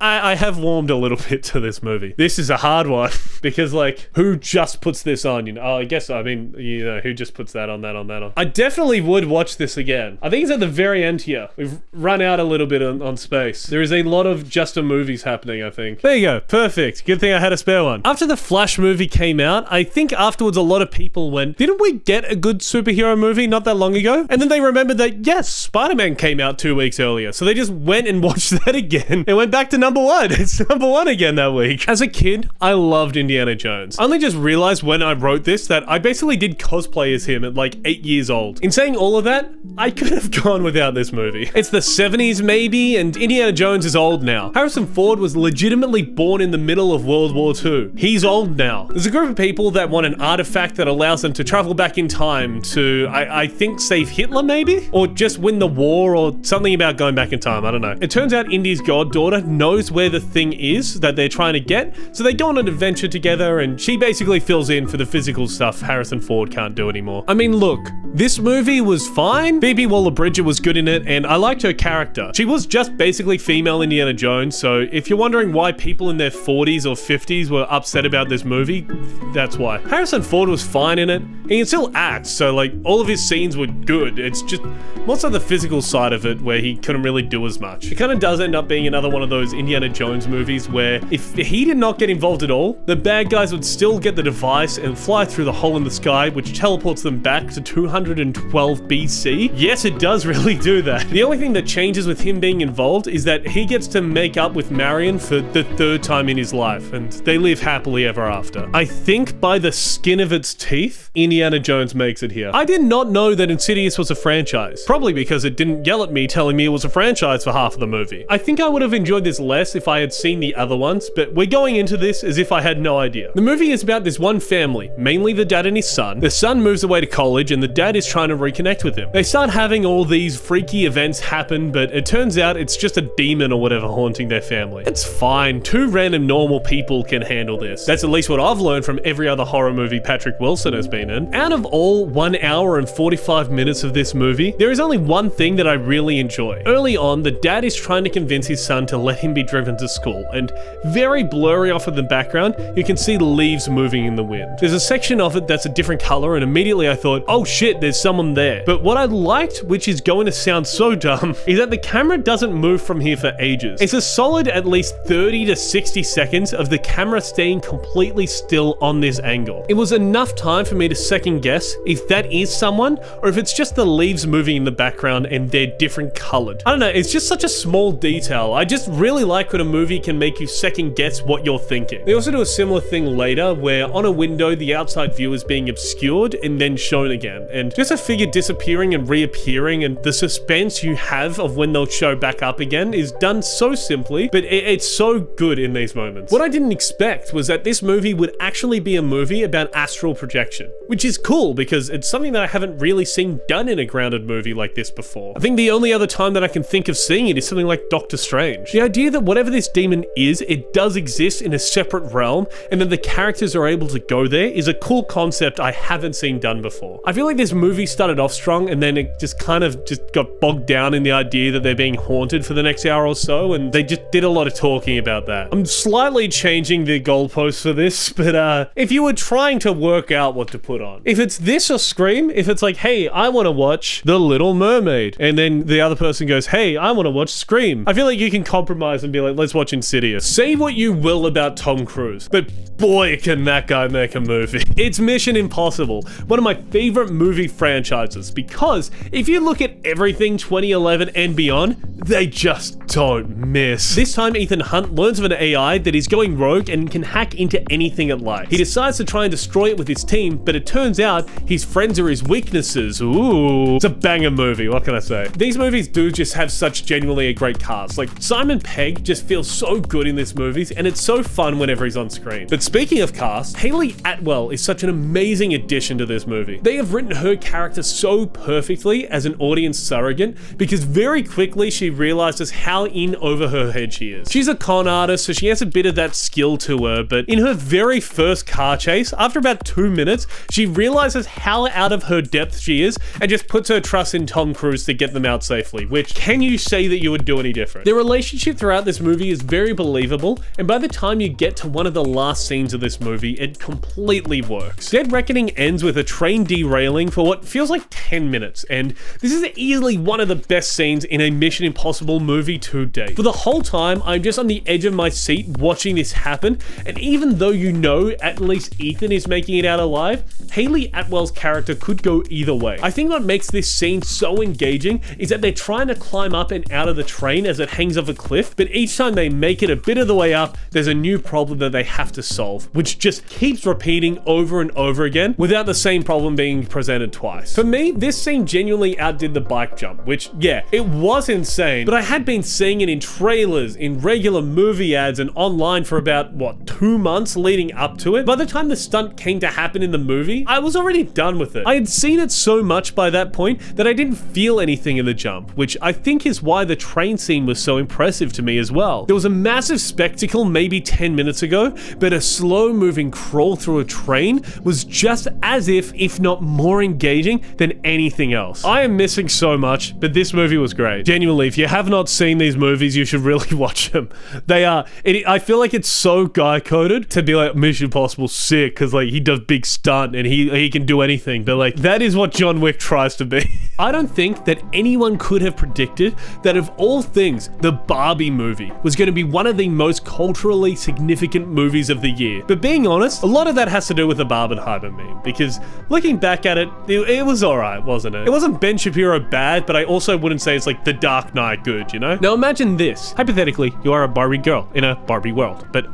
I have warmed a little bit to this movie. This is a hard one because, like, who just puts this on? You know, I guess, I mean, you know, who just puts that on, that on, that on? I definitely would watch this again. I think it's at the very end here. We've run out a little bit on space. There is a lot of just a movies happening, I think. There you go. Perfect. Good thing I had a spare one. After the Flash movie came out, I think afterwards a lot of people went, didn't we get a good superhero movie not that long ago? And then they remembered that, yes, Spider-Man came out 2 weeks earlier. So they just went and watched that again. It went back to number one. It's number one again that week. As a kid, I loved Indiana Jones. I only just realized when I wrote this that I basically did cosplay as him at like 8 years old. In saying all of that, I could have gone without this movie. It's the 70s maybe, and Indiana Jones is old now. Harrison Ford was legitimately born in the middle of World War II. He's old now. There's a group of people that want an artifact that allows them to travel back in time to, I think, save Hitler maybe? Or just win the war, or something about going back in time, I don't know. It turns out Indy's goddaughter knows where the thing is that they're trying to get, so they go on an adventure together, and she basically fills in for the physical stuff Harrison Ford can't do anymore. I mean, look, this movie was fine. Phoebe Waller-Bridger was good in it, and I liked her character. She was just basically female Indiana Jones, so if you're wondering why people in their 40s or 50s were upset about this movie, that's why. Harrison Ford was fine in it. He can still act, so like, all of his scenes were good. It's just most of the physical side of it where he couldn't really do as much. It kind of does end up being another one of those Indiana Jones movies where if he did not get involved at all, the bad guys would still get the device and fly through the hole in the sky, which teleports them back to 212 BC. Yes, it does really do that. The only thing that changes with him being involved is that he gets to make up with Marion for the 3rd time in his life, and they live happily ever after. I think by the skin of its teeth, Indiana Jones makes it here. I did not know that Insidious was a franchise, probably because it didn't yell at me telling me it was a franchise for half of the movie. I think I would have enjoyed this less if I had seen the other ones, but we're going into this as if I had no idea. The movie is about this one family, mainly the dad and his son. The son moves away to college and the dad is trying to reconnect with him. They start having all these freaky events happen, but it turns out it's just a demon or whatever haunting their family. It's fine. 2 random normal people can handle this. That's at least what I've learned from every other horror movie Patrick Wilson has been in. Out of all 1 hour and 45 minutes of this movie, there is only one thing that I really enjoy. Early on, the dad is trying to convince his son to let him be driven to school, and very blurry off in the background, you can see leaves moving in the wind. There's a section of it that's a different color, and immediately I thought, oh shit, there's someone there. But what I liked, which is going to sound so dumb, is that the camera doesn't move from here for ages. It's a solid at least 30 to 60 seconds of the camera staying completely still on this angle. It was enough time for me to second guess if that is someone, or if it's just the leaves moving in the background and they're different colored. I don't know, it's just such a small detail. I just really like when a movie can make you second guess what you're thinking. They also do a similar thing later where on a window the outside view is being obscured and then shown again, and just a figure disappearing and reappearing, and the suspense you have of when they'll show back up again is done so simply, but it's so good in these moments. What I didn't expect was that this movie would actually be a movie about astral projection, which is cool because it's something that I haven't really seen done in a grounded movie like this before. I think the only other time that I can think of seeing it is something like Doctor Strange. The idea that whatever this demon is, it does exist in a separate realm, and that the characters are able to go there is a cool concept I haven't seen done before. I feel like this movie started off strong and then it just kind of just got bogged down in the idea that they're being haunted for the next hour or so, and they just did a lot of talking about that. I'm slightly changing the goalposts for this, but if you were trying to work out what to put on, if it's this or Scream, if it's like, hey, I want to watch The Little Mermaid, and then the other person goes, hey, I want to watch Scream, I feel like you can compromise and be like, let's watch Insidious. Say what you will about Tom Cruise, but boy, can that guy make a movie. It's Mission Impossible, one of my favorite movie franchises, because if you look at everything 2011 and beyond, they just don't miss. This time, Ethan Hunt learns of an AI that is going rogue and can hack into anything it likes. He decides to try and destroy it with his team, but it turns out his friends are his weaknesses. Ooh. It's a banger movie, what can I say? These movies do just have such genuinely a great cast. Like, Simon Pegg just feels so good in these movies, and it's so fun whenever he's on screen. But speaking of cast, Hayley Atwell is such an amazing addition to this movie. They have written her character so perfectly as an audience surrogate, because very quickly she realizes how in over her head she is. She's a con artist, so she has a bit of that skill to her, but in her very first car chase, after about 2 minutes, she realizes how out of her depth she is, and just puts her trust in Tom Cruise to get them out safely, which, can you say that you would do any different? Their relationship throughout this movie is very believable, and by the time you get to one of the last scenes of this movie, it completely works. Dead Reckoning ends with a train derailing for what feels like 10 minutes, and this is easily one of the best scenes in a Mission Impossible movie to date. For the whole time, I'm just on the edge of my seat watching this happen, and even though you know at least Ethan is making it out alive, Hayley Atwell's character could go either way. I think what makes this scene so engaging is that they're trying to climb up and out of the train as it hangs off a cliff, but each time they make it a bit of the way up, there's a new problem that they have to solve, which just keeps repeating over and over again without the same problem being presented twice. For me, this scene genuinely outdid the bike jump, which, yeah, it was insane, but I had been seeing it in trailers, in regular movie ads, and online for about, 2 months leading up to it. By the time the stunt came to happen in the movie, I was already done with it. I had seen it so much by that point that I didn't feel anything in the jump, which I think is why the train scene was so impressive to me as well. There was a massive spectacle maybe 10 minutes ago, but a slow-moving crawl through a train was just as if not more engaging than anything else. I am missing so much, but this movie was great. Genuinely, if you have not seen these movies, you should really watch them. They are, I feel like it's so guy-coded to be like, Mission Impossible sick, because like he does big stunt and he can do anything, but like that is what John Wick tries to be. I don't think that anyone could have predicted that of all things, the Barbie movie was going to be one of the most culturally significant movies of the year. But being honest, a lot of that has to do with the Barbenheimer meme, because looking back at it, it was alright, wasn't it? It wasn't Ben Shapiro bad, but I also wouldn't say it's like The Dark Knight good, you know? Now imagine this. Hypothetically, you are a Barbie girl in a Barbie world, but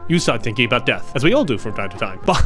you start thinking about death, as we all do from time to time. But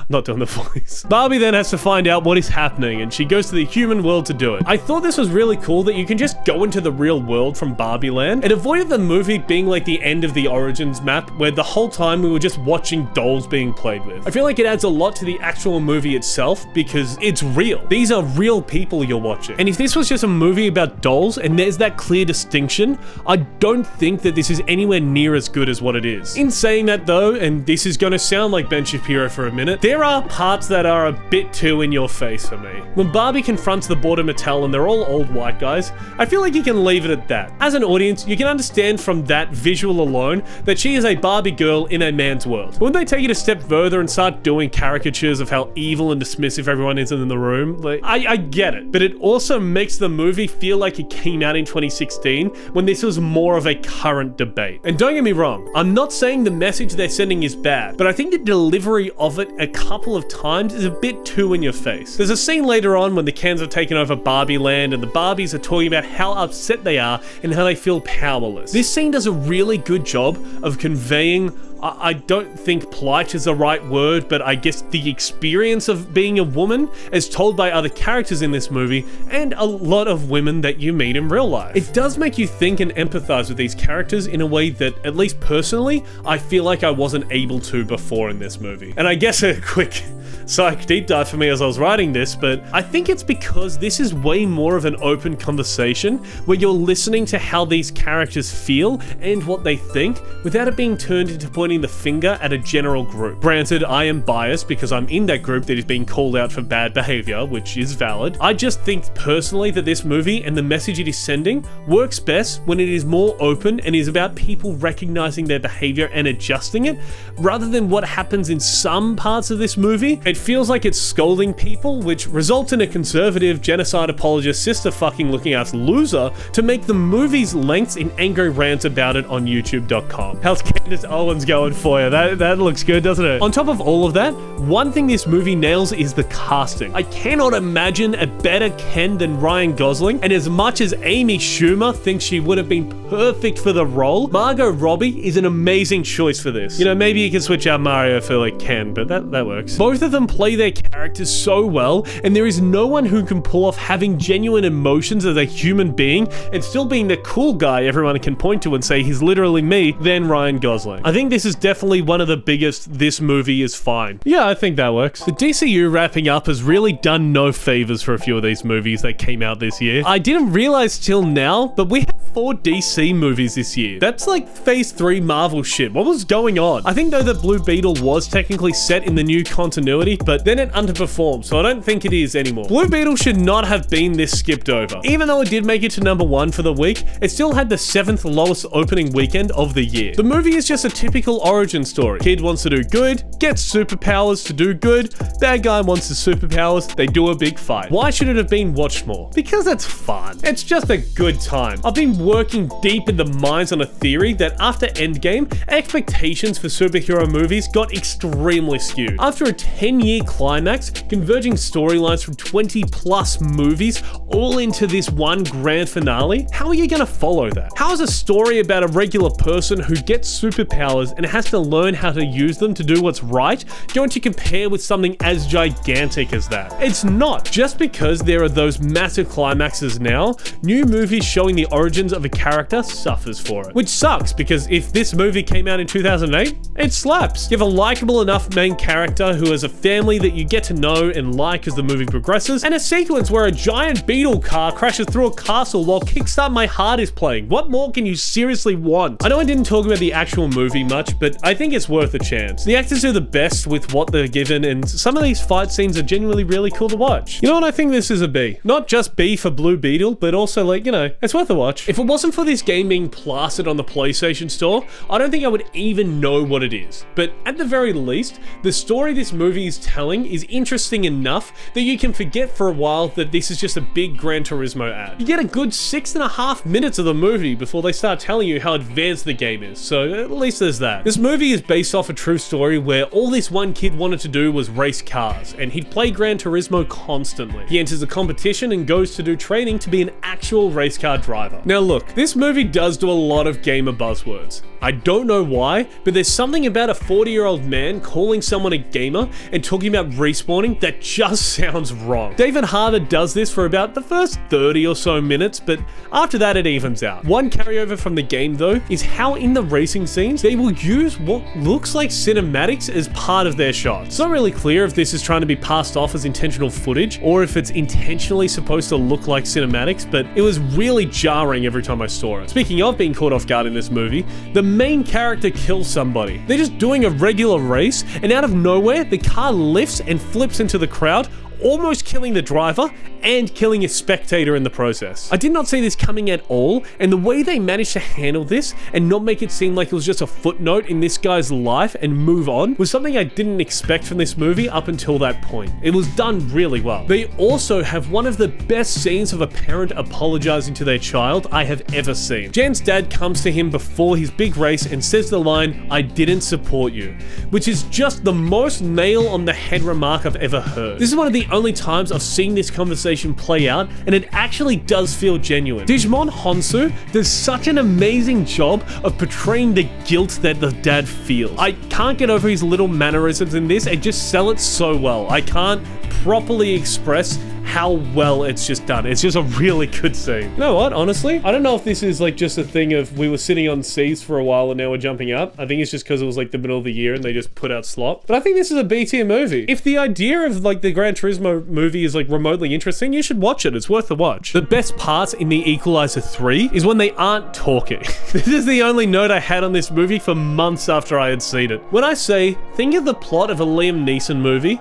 not doing the voice. Barbie then has to find out what is happening, and she goes to the human world to do it. I thought this was really cool that you can just go into the real world from Barbie Land. It avoided the movie being like the end of the Origins map, where the whole time we were just watching dolls being played with. I feel like it adds a lot to the actual movie itself, because it's real. These are real people you're watching. And if this was just a movie about dolls, and there's that clear distinction, I don't think that this is anywhere near as good as what it is. In saying that though, and this is gonna sound like Ben Shapiro for a minute, there are parts that are a bit too in your face for me. When Barbie confronts the Board of Mattel and they're all old white guys, I feel like you can leave it at that. As an audience, you can understand from that visual alone that she is a Barbie girl in a man's world. But when they take it a step further and start doing caricatures of how evil and dismissive everyone is in the room, like, I get it. But it also makes the movie feel like it came out in 2016 when this was more of a current debate. And don't get me wrong, I'm not saying the message they're sending is bad, but I think the delivery of it a couple of times is a bit too in your face. There's a scene later on when the Kens have taken over Barbie Land and the Barbies are talking about how upset they are and how they feel powerless. This scene does a really good job of conveying, I don't think plight is the right word, but I guess the experience of being a woman as told by other characters in this movie and a lot of women that you meet in real life. It does make you think and empathize with these characters in a way that, at least personally, I feel like I wasn't able to before in this movie. And I guess a quick psych deep dive for me as I was writing this, but I think it's because this is way more of an open conversation where you're listening to how these characters feel and what they think without it being turned into pointing the finger at a general group. Granted, I am biased because I'm in that group that is being called out for bad behavior, which is valid. I just think personally that this movie and the message it is sending works best when it is more open and is about people recognizing their behavior and adjusting it, rather than what happens in some parts of this movie movie, it feels like it's scolding people, which results in a conservative, genocide apologist, sister fucking looking ass loser to make the movie's lengths in angry rants about it on youtube.com. How's Candace Owens going for you? That looks good, doesn't it? On top of all of that, one thing this movie nails is the casting. I cannot imagine a better Ken than Ryan Gosling, and as much as Amy Schumer thinks she would have been perfect for the role, Margot Robbie is an amazing choice for this. You know, maybe you can switch out Mario for like Ken, but that works. Both of them play their characters so well, and there is no one who can pull off having genuine emotions as a human being and still being the cool guy everyone can point to and say he's literally me than Ryan Gosling. I think this is definitely one of the biggest this movie is fine. Yeah, I think that works. The DCU wrapping up has really done no favors for a few of these movies that came out this year. I didn't realize till now, but we have 4 DC movies this year. That's like phase 3 Marvel shit. What was going on? I think though that Blue Beetle was technically set in the new continuity, but then it underperformed, so I don't think it is anymore. Blue Beetle should not have been this skipped over. Even though it did make it to number 1 for the week, it still had the 7th lowest opening weekend of the year. The movie is just a typical origin story. Kid wants to do good, gets superpowers to do good, bad guy wants the superpowers, they do a big fight. Why should it have been watched more? Because it's fun. It's just a good time. I've been working deep in the minds on a theory that after Endgame, expectations for superhero movies got extremely skewed. After a 10-year climax, converging storylines from 20 plus movies all into this one grand finale, how are you gonna follow that? How is a story about a regular person who gets superpowers and has to learn how to use them to do what's right going to compare with something as gigantic as that? It's not. Just because there are those massive climaxes now, new movies showing the origins of a character suffers for it. Which sucks, because if this movie came out in 2008, it slaps. You have a likable enough main character who has a family that you get to know and like as the movie progresses, and a sequence where a giant Beetle car crashes through a castle while Kickstart My Heart is playing. What more can you seriously want? I know I didn't talk about the actual movie much, but I think it's worth a chance. The actors do the best with what they're given, and some of these fight scenes are genuinely really cool to watch. You know what? I think this is a B. Not just B for Blue Beetle, but also like, you know, it's worth a watch. If it wasn't for this game being plastered on the PlayStation Store, I don't think I would even know what it is. But at the very least, the story this movie is telling is interesting enough that you can forget for a while that this is just a big Gran Turismo ad. You get a good 6.5 minutes of the movie before they start telling you how advanced the game is, so at least there's that. This movie is based off a true story where all this one kid wanted to do was race cars, and he'd play Gran Turismo constantly. He enters a competition and goes to do training to be an actual race car driver. Now look, this movie does do a lot of gamer buzzwords. I don't know why, but there's something about a 40-year-old man calling someone a gamer and talking about respawning that just sounds wrong. David Harbour does this for about the first 30 or so minutes, but after that it evens out. One carryover from the game though is how in the racing scenes they will use what looks like cinematics as part of their shots. It's not really clear if this is trying to be passed off as intentional footage or if it's intentionally supposed to look like cinematics, but it was really jarring every time I saw it. Speaking of being caught off guard in this movie, the main character kills somebody. They're just doing a regular race, and out of nowhere, the car lifts and flips into the crowd, almost killing the driver and killing a spectator in the process. I did not see this coming at all, and the way they managed to handle this and not make it seem like it was just a footnote in this guy's life and move on was something I didn't expect from this movie up until that point. It was done really well. They also have one of the best scenes of a parent apologizing to their child I have ever seen. Jan's dad comes to him before his big race and says the line, "I didn't support you," which is just the most nail on the head remark I've ever heard. This is one of the only times I've seen this conversation play out, and it actually does feel genuine. Digimon Honsu does such an amazing job of portraying the guilt that the dad feels. I can't get over his little mannerisms in this and just sell it so well. I can't properly express how well it's just done. It's just a really good scene. You know what, honestly? I don't know if this is like just a thing of we were sitting on C's for a while and now we're jumping up. I think it's just because it was like the middle of the year and they just put out slop. But I think this is a B tier movie. If the idea of like the Gran Turismo movie is like remotely interesting, you should watch it. It's worth the watch. The best parts in the Equalizer 3 is when they aren't talking. This is the only note I had on this movie for months after I had seen it. When I say, think of the plot of a Liam Neeson movie,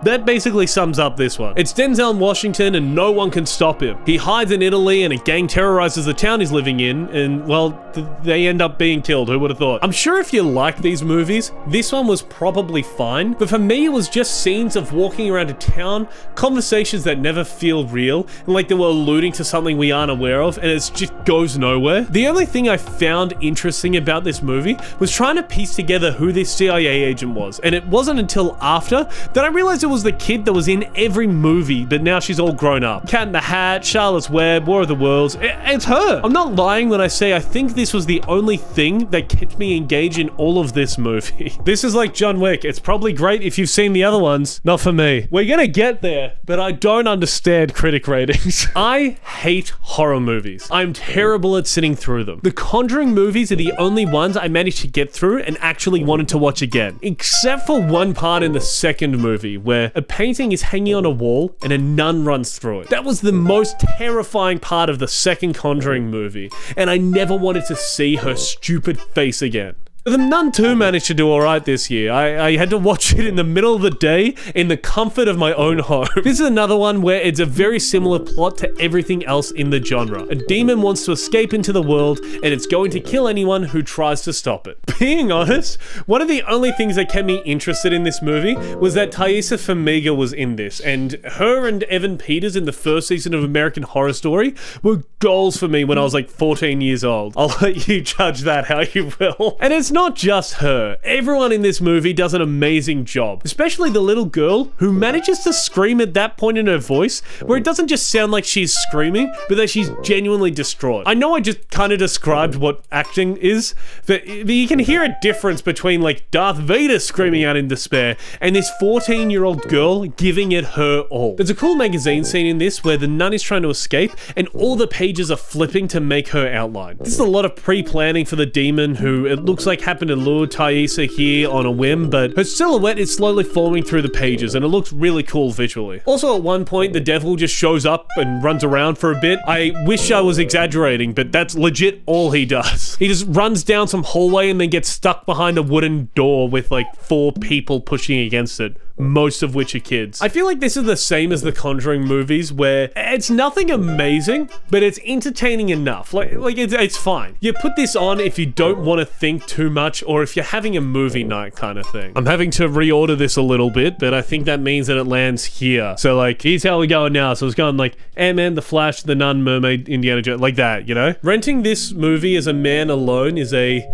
That basically sums up this one. It's Denzel Washington and no one can stop him. He hides in Italy and a gang terrorizes the town he's living in and, well, they end up being killed. Who would have thought? I'm sure if you like these movies, this one was probably fine, but for me it was just scenes of walking around a town, conversations that never feel real, and like they were alluding to something we aren't aware of, and it just goes nowhere. The only thing I found interesting about this movie was trying to piece together who this CIA agent was, and it wasn't until after that I realized it was the kid that was in every movie, but now she's all grown up. Cat in the Hat, Charlotte's Web, War of the Worlds, it's her. I'm not lying when I say I think this was the only thing that kept me engaged in all of this movie. This is like John Wick. It's probably great if you've seen the other ones. Not for me. We're gonna get there, but I don't understand critic ratings. I hate horror movies. I'm terrible at sitting through them. The Conjuring movies are the only ones I managed to get through and actually wanted to watch again. Except for one part in the second movie where a painting is hanging on a wall and a nun runs through it. That was the most terrifying part of the second Conjuring movie, and I never wanted to see her stupid face again. The Nun II managed to do alright this year. I had to watch it in the middle of the day in the comfort of my own home. This is another one where it's a very similar plot to everything else in the genre. A demon wants to escape into the world and it's going to kill anyone who tries to stop it. Being honest, one of the only things that kept me interested in this movie was that Taissa Farmiga was in this, and her and Evan Peters in the first season of American Horror Story were goals for me when I was like 14 years old. I'll let you judge that how you will. And it's not just her. Everyone in this movie does an amazing job, especially the little girl who manages to scream at that point in her voice where it doesn't just sound like she's screaming, but that she's genuinely distraught. I know I just kind of described what acting is, but you can hear a difference between like Darth Vader screaming out in despair and this 14-year-old girl giving it her all. There's a cool magazine scene in this where the nun is trying to escape and all the pages are flipping to make her outline. This is a lot of pre-planning for the demon who it looks like happened to lure Taissa here on a whim, but her silhouette is slowly forming through the pages and it looks really cool visually. Also at one point the devil just shows up and runs around for a bit. I wish I was exaggerating, but that's legit all he does. He just runs down some hallway and then gets stuck behind a wooden door with like 4 people pushing against it, most of which are kids. I feel like this is the same as the Conjuring movies where it's nothing amazing, but it's entertaining enough. Like it's fine. You put this on if you don't want to think too much or if you're having a movie night kind of thing. I'm having to reorder this a little bit, but I think that means that it lands here. So like, here's how we're going now. So it's going like Ant-Man, The Flash, The Nun, Mermaid, Indiana Jones, like that, you know? Renting this movie as a man alone is a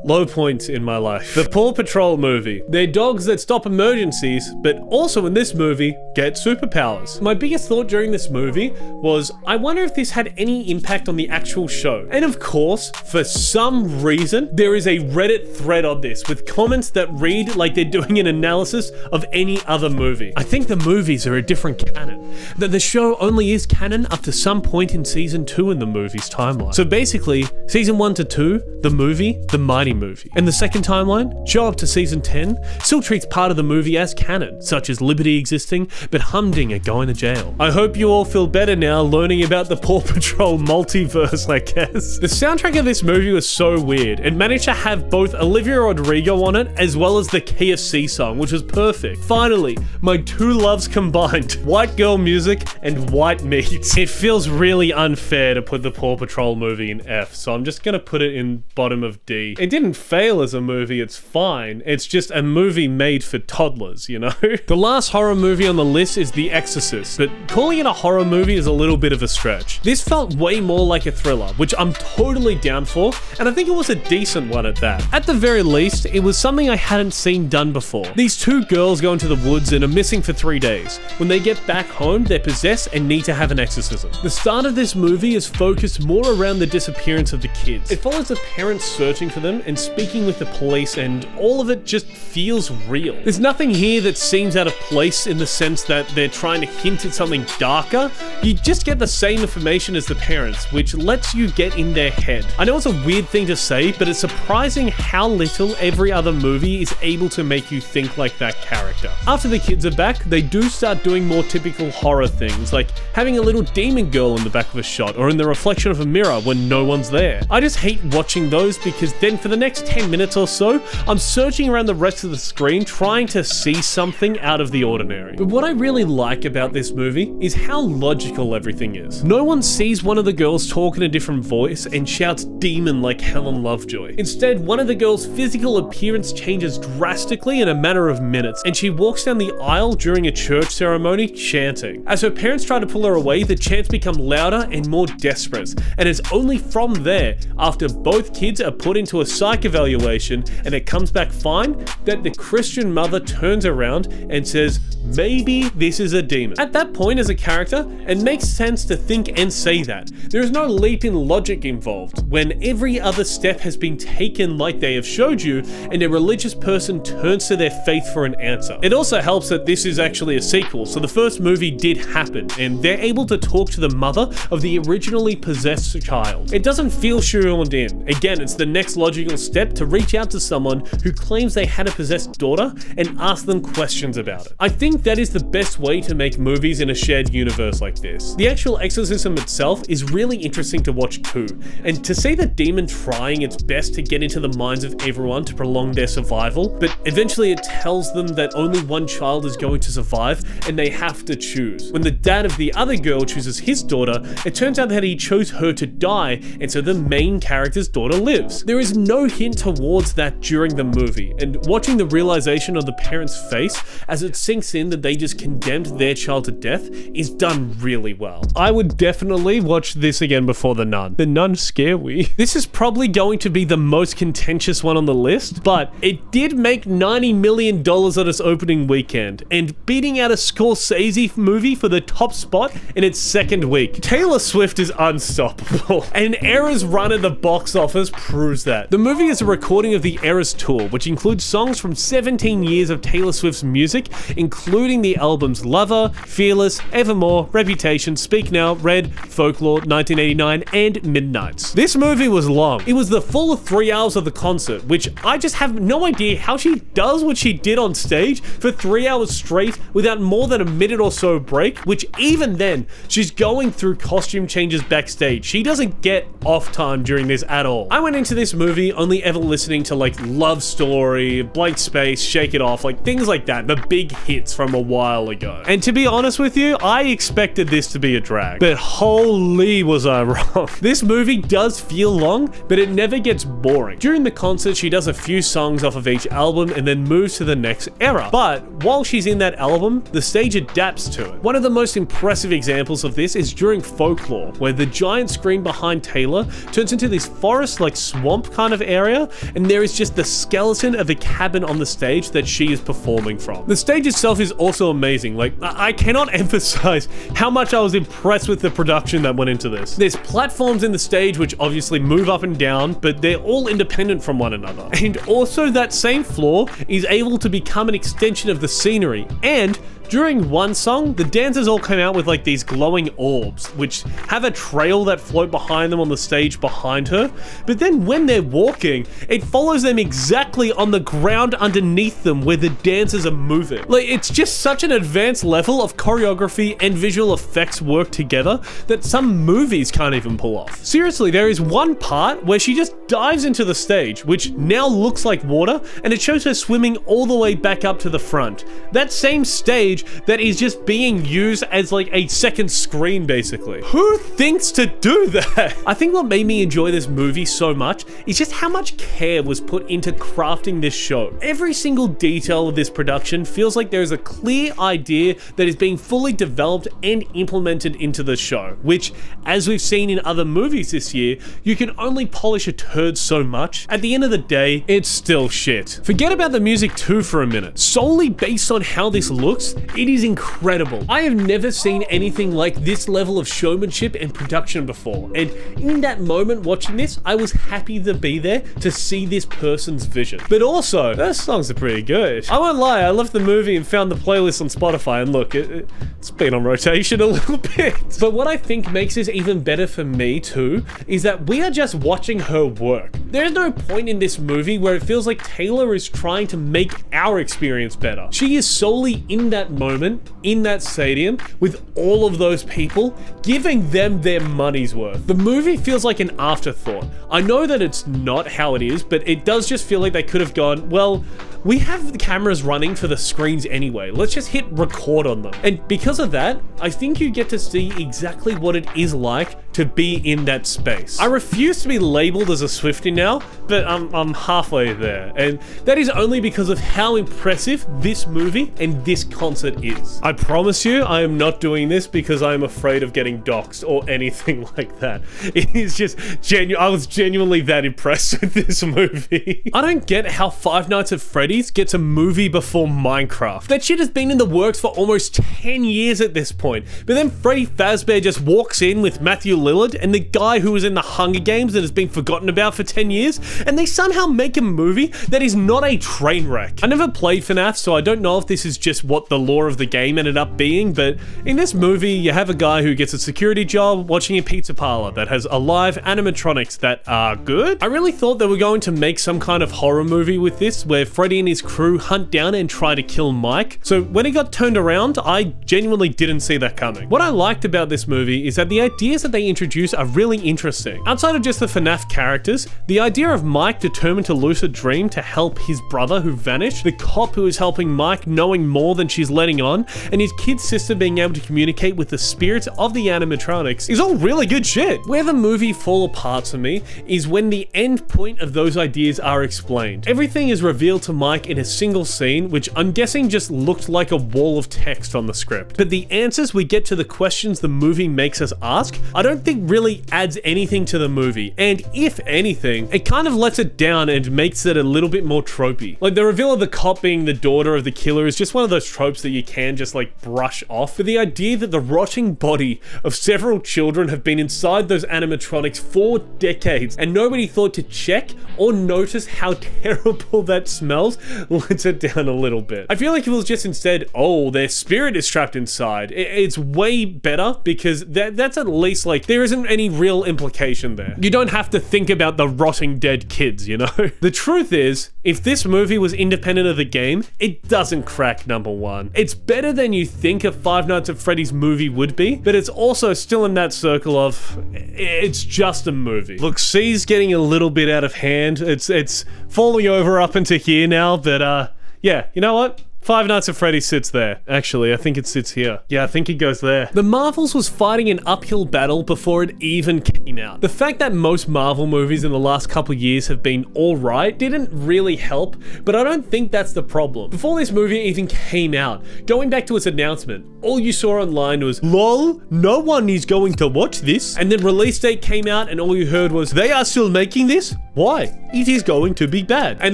low point in my life. The Paw Patrol movie. They're dogs that stop emergencies, but also in this movie, get superpowers. My biggest thought during this movie was, I wonder if this had any impact on the actual show. And of course, for some reason, there is a Reddit thread on this with comments that read like they're doing an analysis of any other movie. I think the movies are a different canon. That the show only is canon up to some point in season 2 in the movie's timeline. So basically, season 1 to 2, the movie, the Mighty movie. And the second timeline, show up to season 10, still treats part of the movie as canon, such as Liberty existing, but Humdinger going to jail. I hope you all feel better now learning about the Paw Patrol multiverse, I guess. The soundtrack of this movie was so weird. It managed to have both Olivia Rodrigo on it, as well as the KFC song, which was perfect. Finally, my two loves combined, white girl music and white meat. It feels really unfair to put the Paw Patrol movie in F, so I'm just gonna put it in bottom of D. It didn't fail as a movie, it's fine. It's just a movie made for toddlers, you know? The last horror movie on the list is The Exorcist, but calling it a horror movie is a little bit of a stretch. This felt way more like a thriller, which I'm totally down for, and I think it was a decent one at that. At the very least, it was something I hadn't seen done before. These two girls go into the woods and are missing for 3 days. When they get back home, they're possessed and need to have an exorcism. The start of this movie is focused more around the disappearance of the kids. It follows the parents searching for them and speaking with the police, and all of it just feels real. There's nothing here that seems out of place in the sense that they're trying to hint at something darker. You just get the same information as the parents, which lets you get in their head. I know it's a weird thing to say, but it's surprising how little every other movie is able to make you think like that character. After the kids are back, they do start doing more typical horror things, like having a little demon girl in the back of a shot, or in the reflection of a mirror when no one's there. I just hate watching those because then for the the next 10 minutes or so, I'm searching around the rest of the screen trying to see something out of the ordinary. But what I really like about this movie is how logical everything is. No one sees one of the girls talk in a different voice and shouts demon like Helen Lovejoy. Instead, one of the girls' physical appearance changes drastically in a matter of minutes, and she walks down the aisle during a church ceremony chanting. As her parents try to pull her away, the chants become louder and more desperate, and it's only from there, after both kids are put into a psych evaluation and it comes back fine, that the Christian mother turns around and says, maybe this is a demon. At that point as a character, it makes sense to think and say that. There is no leap in logic involved, when every other step has been taken like they have showed you, and a religious person turns to their faith for an answer. It also helps that this is actually a sequel, so the first movie did happen, and they're able to talk to the mother of the originally possessed child. It doesn't feel shoehorned in. Again, it's the next logical step to reach out to someone who claims they had a possessed daughter and ask them questions about it. I think that is the best way to make movies in a shared universe like this. The actual exorcism itself is really interesting to watch too, and to see the demon trying its best to get into the minds of everyone to prolong their survival, but eventually it tells them that only one child is going to survive and they have to choose. When the dad of the other girl chooses his daughter, it turns out that he chose her to die, and so the main character's daughter lives. There is no hint towards that during the movie, and watching the realization of the parents' face as it sinks in that they just condemned their child to death is done really well. I would definitely watch this again before The Nun. The Nun scare we. This is probably going to be the most contentious one on the list, but it did make $90 million on its opening weekend, and beating out a Scorsese movie for the top spot in its second week. Taylor Swift is unstoppable, and Era's run at the box office proves that. The movie is a recording of the Eras tour, which includes songs from 17 years of Taylor Swift's music, including the albums Lover, Fearless, Evermore, Reputation, Speak Now, Red, Folklore, 1989, and Midnights. This movie was long. It was the full 3 hours of the concert, which I just have no idea how she does what she did on stage for 3 hours straight without more than a minute or so break, which even then, she's going through costume changes backstage. She doesn't get off time during this at all. I went into this movie only ever listening to like Love Story, Blank Space, Shake It Off, like things like that, the big hits from a while ago. And to be honest with you, I expected this to be a drag, but holy was I wrong. This movie does feel long, but it never gets boring. During the concert, she does a few songs off of each album and then moves to the next era. But while she's in that album, the stage adapts to it. One of the most impressive examples of this is during Folklore, where the giant screen behind Taylor turns into this forest like swamp kind of area, and there is just the skeleton of a cabin on the stage that she is performing from. The stage itself is also amazing. Like, I cannot emphasize how much I was impressed with the production that went into this. There's platforms in the stage which obviously move up and down, but they're all independent from one another. And also that same floor is able to become an extension of the scenery, and during one song, the dancers all come out with like these glowing orbs, which have a trail that float behind them on the stage behind her. But then when they're walking, it follows them exactly on the ground underneath them where the dancers are moving. Like, it's just such an advanced level of choreography and visual effects work together that some movies can't even pull off. Seriously, there is one part where she just dives into the stage, which now looks like water, and it shows her swimming all the way back up to the front. That same stage that is just being used as like a second screen, basically. Who thinks to do that? I think what made me enjoy this movie so much is just how much care was put into crafting this show. Every single detail of this production feels like there is a clear idea that is being fully developed and implemented into the show, which, as we've seen in other movies this year, you can only polish a turd so much. At the end of the day, it's still shit. Forget about the music too for a minute. Solely based on how this looks, it is incredible. I have never seen anything like this level of showmanship and production before, and in that moment watching this, I was happy to be there to see this person's vision. But also, those songs are pretty good. I won't lie, I left the movie and found the playlist on Spotify, and look, it's been on rotation a little bit. But what I think makes this even better for me too, is that we are just watching her work. There is no point in this movie where it feels like Taylor is trying to make our experience better. She is solely in that moment in that stadium with all of those people, giving them their money's worth. The movie feels like an afterthought. I know that it's not how it is, but it does just feel like they could have gone, well, we have the cameras running for the screens anyway. Let's just hit record on them. And because of that, I think you get to see exactly what it is like to be in that space. I refuse to be labeled as a Swiftie now, but I'm halfway there. And that is only because of how impressive this movie and this concert is. I promise you, I am not doing this because I am afraid of getting doxxed or anything like that. It is just I was genuinely that impressed with this movie. I don't get how Five Nights at Freddy's gets a movie before Minecraft. That shit has been in the works for almost 10 years at this point. But then Freddy Fazbear just walks in with Matthew Lillard and the guy who was in the Hunger Games that has been forgotten about for 10 years, and they somehow make a movie that is not a train wreck. I never played FNAF, so I don't know if this is just what the lore of the game ended up being, but in this movie, you have a guy who gets a security job watching a pizza parlor that has alive animatronics that are good. I really thought they were going to make some kind of horror movie with this, where Freddy and his crew hunt down and try to kill Mike. So when it got turned around, I genuinely didn't see that coming. What I liked about this movie is that the ideas that they introduce are really interesting. Outside of just the FNAF characters, the idea of Mike determined to lucid dream to help his brother who vanished, the cop who is helping Mike knowing more than she's letting on, and his kid sister being able to communicate with the spirits of the animatronics is all really good shit. Where the movie falls apart for me is when the end point of those ideas are explained. Everything is revealed to Mike in a single scene, which I'm guessing just looked like a wall of text on the script. But the answers we get to the questions the movie makes us ask, I don't think really adds anything to the movie. And if anything, it kind of lets it down and makes it a little bit more tropey. Like the reveal of the cop being the daughter of the killer is just one of those tropes that you can just like brush off. But the idea that the rotting body of several children have been inside those animatronics for decades and nobody thought to check or notice how terrible that smells lets it down a little bit. I feel like if it was just instead, oh, their spirit is trapped inside, it's way better because that's at least like, there isn't any real implication there. You don't have to think about the rotting dead kids, you know? The truth is, if this movie was independent of the game, it doesn't crack number one. It's better than you think a Five Nights at Freddy's movie would be, but it's also still in that circle of, it's just a movie. Look, C's getting a little bit out of hand. It's falling over up into here now, but yeah, you know what? Five Nights at Freddy sits there. Actually, I think it sits here. Yeah, I think it goes there. The Marvels was fighting an uphill battle before it even came out. The fact that most Marvel movies in the last couple years have been alright didn't really help, but I don't think that's the problem. Before this movie even came out, going back to its announcement, all you saw online was, lol, no one is going to watch this. And then release date came out and all you heard was, they are still making this? Why? It is going to be bad. And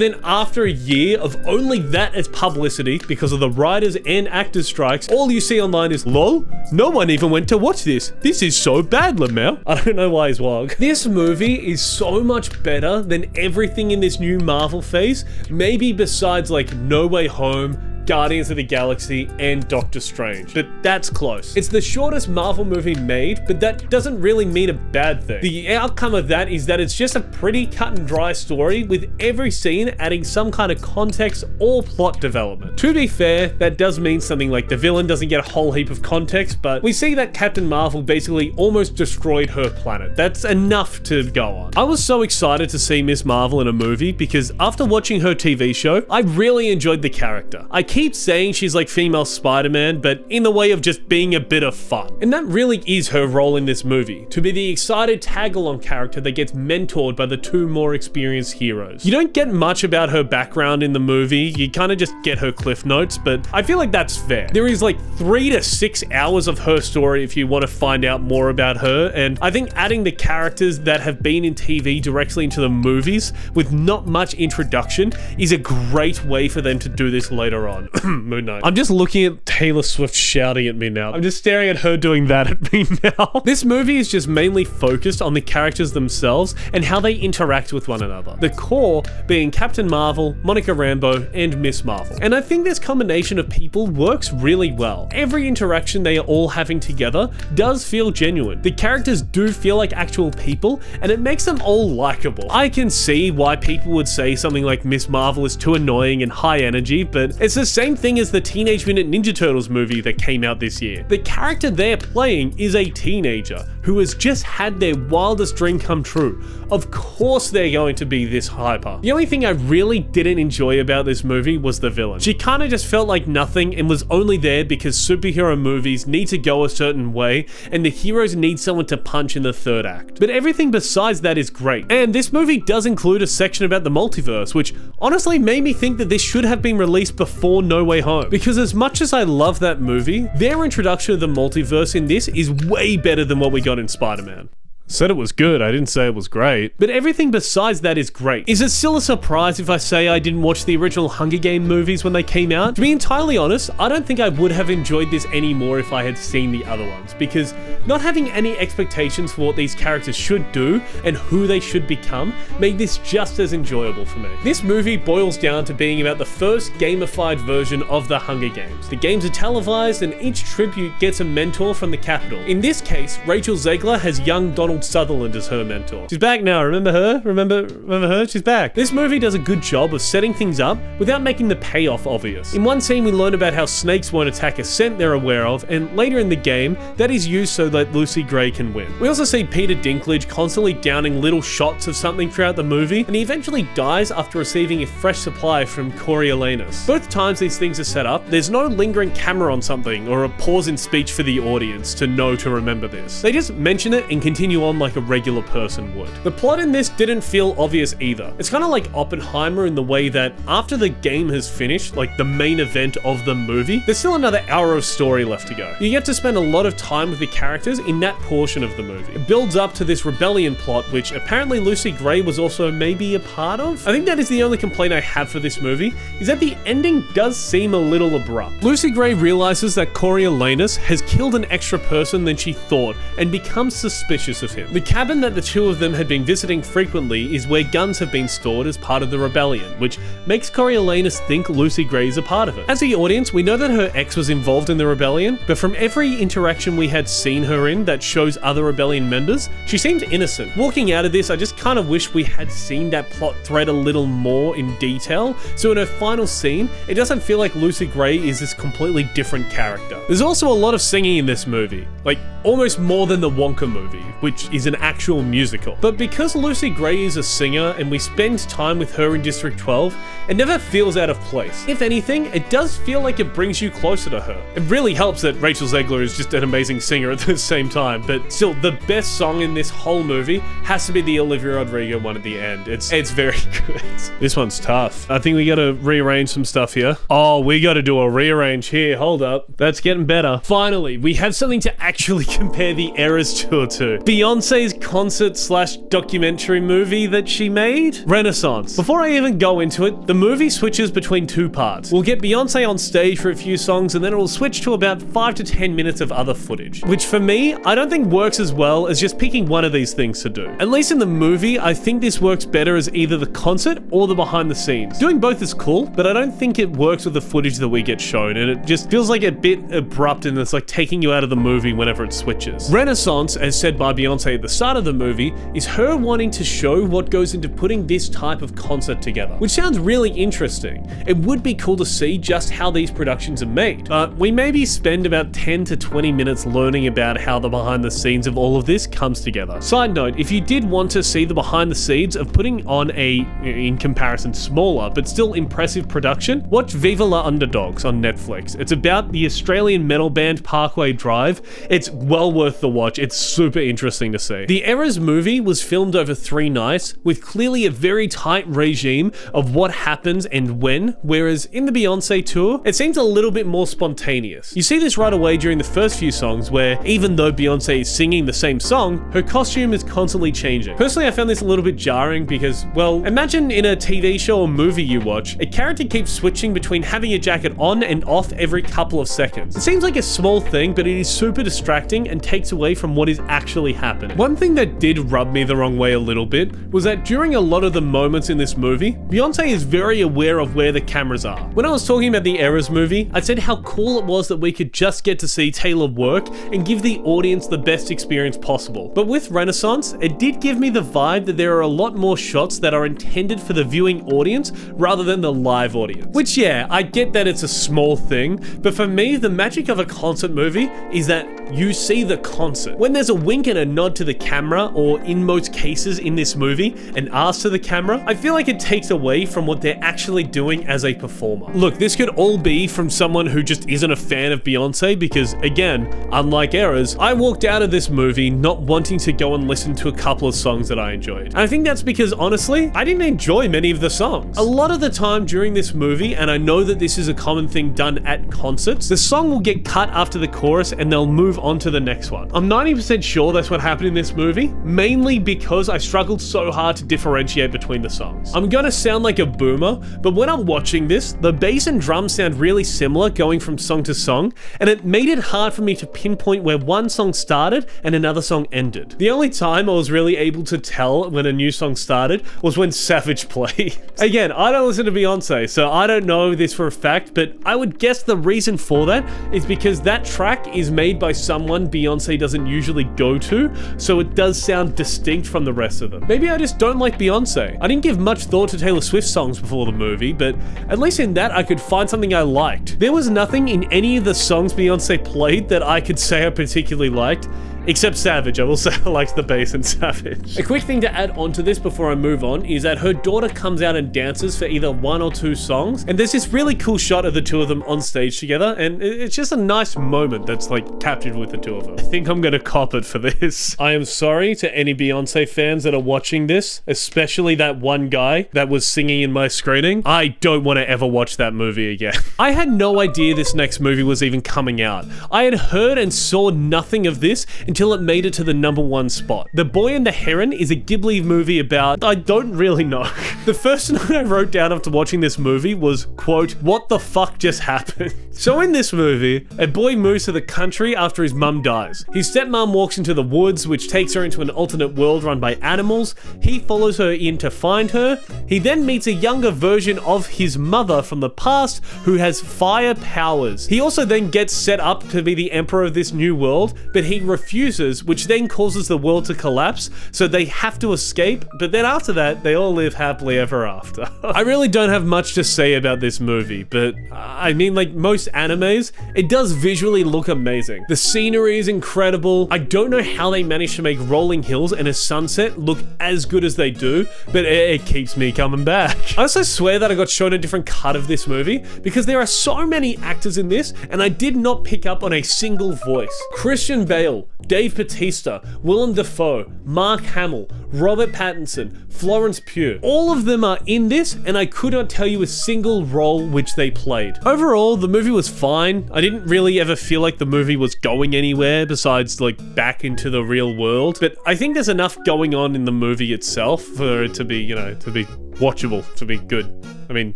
then after a year of only that as publicity, because of the writers and actors strikes, all you see online is, lol, no one even went to watch this. This is so bad, Lamau. I don't know why he's wog. This movie is so much better than everything in this new Marvel phase, maybe besides like No Way Home, Guardians of the Galaxy, and Doctor Strange. But that's close. It's the shortest Marvel movie made, but that doesn't really mean a bad thing. The outcome of that is that it's just a pretty cut and dry story with every scene adding some kind of context or plot development. To be fair, that does mean something like the villain doesn't get a whole heap of context, but we see that Captain Marvel basically almost destroyed her planet. That's enough to go on. I was so excited to see Miss Marvel in a movie because after watching her TV show, I really enjoyed the character. I keep saying she's like female Spider-Man, but in the way of just being a bit of fun. And that really is her role in this movie, to be the excited tag-along character that gets mentored by the two more experienced heroes. You don't get much about her background in the movie, you kind of just get her cliff notes, but I feel like that's fair. There is like 3 to 6 hours of her story if you want to find out more about her, and I think adding the characters that have been in TV directly into the movies with not much introduction is a great way for them to do this later on. Moon Knight. I'm just looking at Taylor Swift shouting at me now. I'm just staring at her doing that at me now. This movie is just mainly focused on the characters themselves and how they interact with one another. The core being Captain Marvel, Monica Rambeau, and Miss Marvel. And I think this combination of people works really well. Every interaction they are all having together does feel genuine. The characters do feel like actual people, and it makes them all likable. I can see why people would say something like Miss Marvel is too annoying and high energy, but it's the same thing as the Teenage Mutant Ninja Turtles movie that came out this year. The character they're playing is a teenager who has just had their wildest dream come true. Of course they're going to be this hyper. The only thing I really didn't enjoy about this movie was the villain. She kinda just felt like nothing and was only there because superhero movies need to go a certain way and the heroes need someone to punch in the third act. But everything besides that is great. And this movie does include a section about the multiverse, which honestly made me think that this should have been released before No Way Home. Because as much as I love that movie, their introduction of the multiverse in this is way better than what we got in Spider-Man. Said it was good, I didn't say it was great. But everything besides that is great. Is it still a surprise if I say I didn't watch the original Hunger Game movies when they came out? To be entirely honest, I don't think I would have enjoyed this any more if I had seen the other ones, because not having any expectations for what these characters should do and who they should become made this just as enjoyable for me. This movie boils down to being about the first gamified version of the Hunger Games. The games are televised and each tribute gets a mentor from the Capitol. In this case, Rachel Zegler has young Donald Sutherland as her mentor. She's back now, remember her? Remember her? She's back. This movie does a good job of setting things up without making the payoff obvious. In one scene we learn about how snakes won't attack a scent they're aware of, and later in the game, that is used so that Lucy Gray can win. We also see Peter Dinklage constantly downing little shots of something throughout the movie, and he eventually dies after receiving a fresh supply from Coriolanus. Both times these things are set up, there's no lingering camera on something or a pause in speech for the audience to know to remember this. They just mention it and continue on like a regular person would. The plot in this didn't feel obvious either. It's kind of like Oppenheimer in the way that after the game has finished, like the main event of the movie, there's still another hour of story left to go. You get to spend a lot of time with the characters in that portion of the movie. It builds up to this rebellion plot, which apparently Lucy Gray was also maybe a part of. I think that is the only complaint I have for this movie, is that the ending does seem a little abrupt. Lucy Gray realizes that Coriolanus has killed an extra person than she thought and becomes suspicious of him. The cabin that the two of them had been visiting frequently is where guns have been stored as part of the rebellion, which makes Coriolanus think Lucy Gray is a part of it. As the audience, we know that her ex was involved in the rebellion, but from every interaction we had seen her in that shows other rebellion members, she seemed innocent. Walking out of this, I just kind of wish we had seen that plot thread a little more in detail, so in her final scene, it doesn't feel like Lucy Gray is this completely different character. There's also a lot of singing in this movie, like almost more than the Wonka movie, which is an actual musical. But because Lucy Gray is a singer and we spend time with her in District 12, it never feels out of place. If anything, it does feel like it brings you closer to her. It really helps that Rachel Zegler is just an amazing singer at the same time, but still, the best song in this whole movie has to be the Olivia Rodrigo one at the end. It's very good. This one's tough. I think we gotta rearrange some stuff here. Oh, we gotta do a rearrange here. Hold up. That's getting better. Finally, we have something to actually compare the Eras tour to. Beyonce's concert/documentary movie that she made? Renaissance. Before I even go into it, the movie switches between two parts. We'll get Beyonce on stage for a few songs and then it will switch to about 5 to 10 minutes of other footage, which for me, I don't think works as well as just picking one of these things to do. At least in the movie, I think this works better as either the concert or the behind the scenes. Doing both is cool, but I don't think it works with the footage that we get shown, and it just feels like a bit abrupt and it's like taking you out of the movie whenever it switches. Renaissance, as said by Beyonce at the start of the movie, is her wanting to show what goes into putting this type of concert together, which sounds really interesting. It would be cool to see just how these productions are made, but we maybe spend about 10 to 20 minutes learning about how the behind the scenes of all of this comes together. Side note, if you did want to see the behind the scenes of putting on a, in comparison, smaller but still impressive production, watch Viva La Underdogs on Netflix. It's about the Australian metal band Parkway Drive. It's well worth the watch. It's super interesting to see. The Eras movie was filmed over 3 nights with clearly a very tight regime of what happens and when, whereas in the Beyoncé tour, it seems a little bit more spontaneous. You see this right away during the first few songs where, even though Beyoncé is singing the same song, her costume is constantly changing. Personally, I found this a little bit jarring because, well, imagine in a TV show or movie you watch, a character keeps switching between having a jacket on and off every couple of seconds. It seems like a small thing, but it is super distracting and takes away from what is actually happening. happening. One thing that did rub me the wrong way a little bit was that during a lot of the moments in this movie, Beyoncé is very aware of where the cameras are. When I was talking about the Errors movie, I said how cool it was that we could just get to see Taylor work and give the audience the best experience possible. But with Renaissance, it did give me the vibe that there are a lot more shots that are intended for the viewing audience rather than the live audience. Which, yeah, I get that it's a small thing, but for me, the magic of a concert movie is that you see the concert. When there's a wink and a nod to the camera, or in most cases in this movie, an ask to the camera, I feel like it takes away from what they're actually doing as a performer. Look, this could all be from someone who just isn't a fan of Beyoncé because, again, unlike Errors, I walked out of this movie not wanting to go and listen to a couple of songs that I enjoyed. And I think that's because, honestly, I didn't enjoy many of the songs. A lot of the time during this movie, and I know that this is a common thing done at concerts, the song will get cut after the chorus and they'll move on to the next one. I'm 90% sure that's what happened in this movie, mainly because I struggled so hard to differentiate between the songs. I'm gonna sound like a boomer, but when I'm watching this, the bass and drums sound really similar going from song to song, and it made it hard for me to pinpoint where one song started and another song ended. The only time I was really able to tell when a new song started was when Savage played. Again, I don't listen to Beyoncé, so I don't know this for a fact, but I would guess the reason for that is because that track is made by someone Beyoncé doesn't usually go to, so it does sound distinct from the rest of them. Maybe I just don't like Beyoncé. I didn't give much thought to Taylor Swift songs before the movie, but at least in that I could find something I liked. There was nothing in any of the songs Beyoncé played that I could say I particularly liked, except Savage. I will say I liked the bass in Savage. A quick thing to add onto this before I move on is that her daughter comes out and dances for either one or two songs, and there's this really cool shot of the two of them on stage together, and it's just a nice moment that's like captured with the two of them. I think I'm gonna cop it for this. I am sorry to any Beyoncé fans that are watching this, especially that one guy that was singing in my screening. I don't want to ever watch that movie again. I had no idea this next movie was even coming out. I had heard and saw nothing of this until it made it to the #1 spot. The Boy and the Heron is a Ghibli movie about, I don't really know. The first note I wrote down after watching this movie was, quote, "What the fuck just happened?" So in this movie, a boy moves to the country after his mum dies. His stepmom walks into the woods, which takes her into an alternate world run by animals. He follows her in to find her. He then meets a younger version of his mother from the past who has fire powers. He also then gets set up to be the emperor of this new world, but he refuses, which then causes the world to collapse, so they have to escape, but then after that, they all live happily ever after. I really don't have much to say about this movie, but I mean, like most animes, it does visually look amazing. The scenery is incredible. I don't know how they managed to make rolling hills and a sunset look as good as they do, but it keeps me coming back. I also swear that I got shown a different cut of this movie because there are so many actors in this, and I did not pick up on a single voice. Christian Bale, Dave Bautista, Willem Dafoe, Mark Hamill, Robert Pattinson, Florence Pugh. All of them are in this, and I could not tell you a single role which they played. Overall, the movie was fine. I didn't really ever feel like the movie was going anywhere besides like back into the real world, but I think there's enough going on in the movie itself for it to be, you know, to be watchable, to be good. I mean,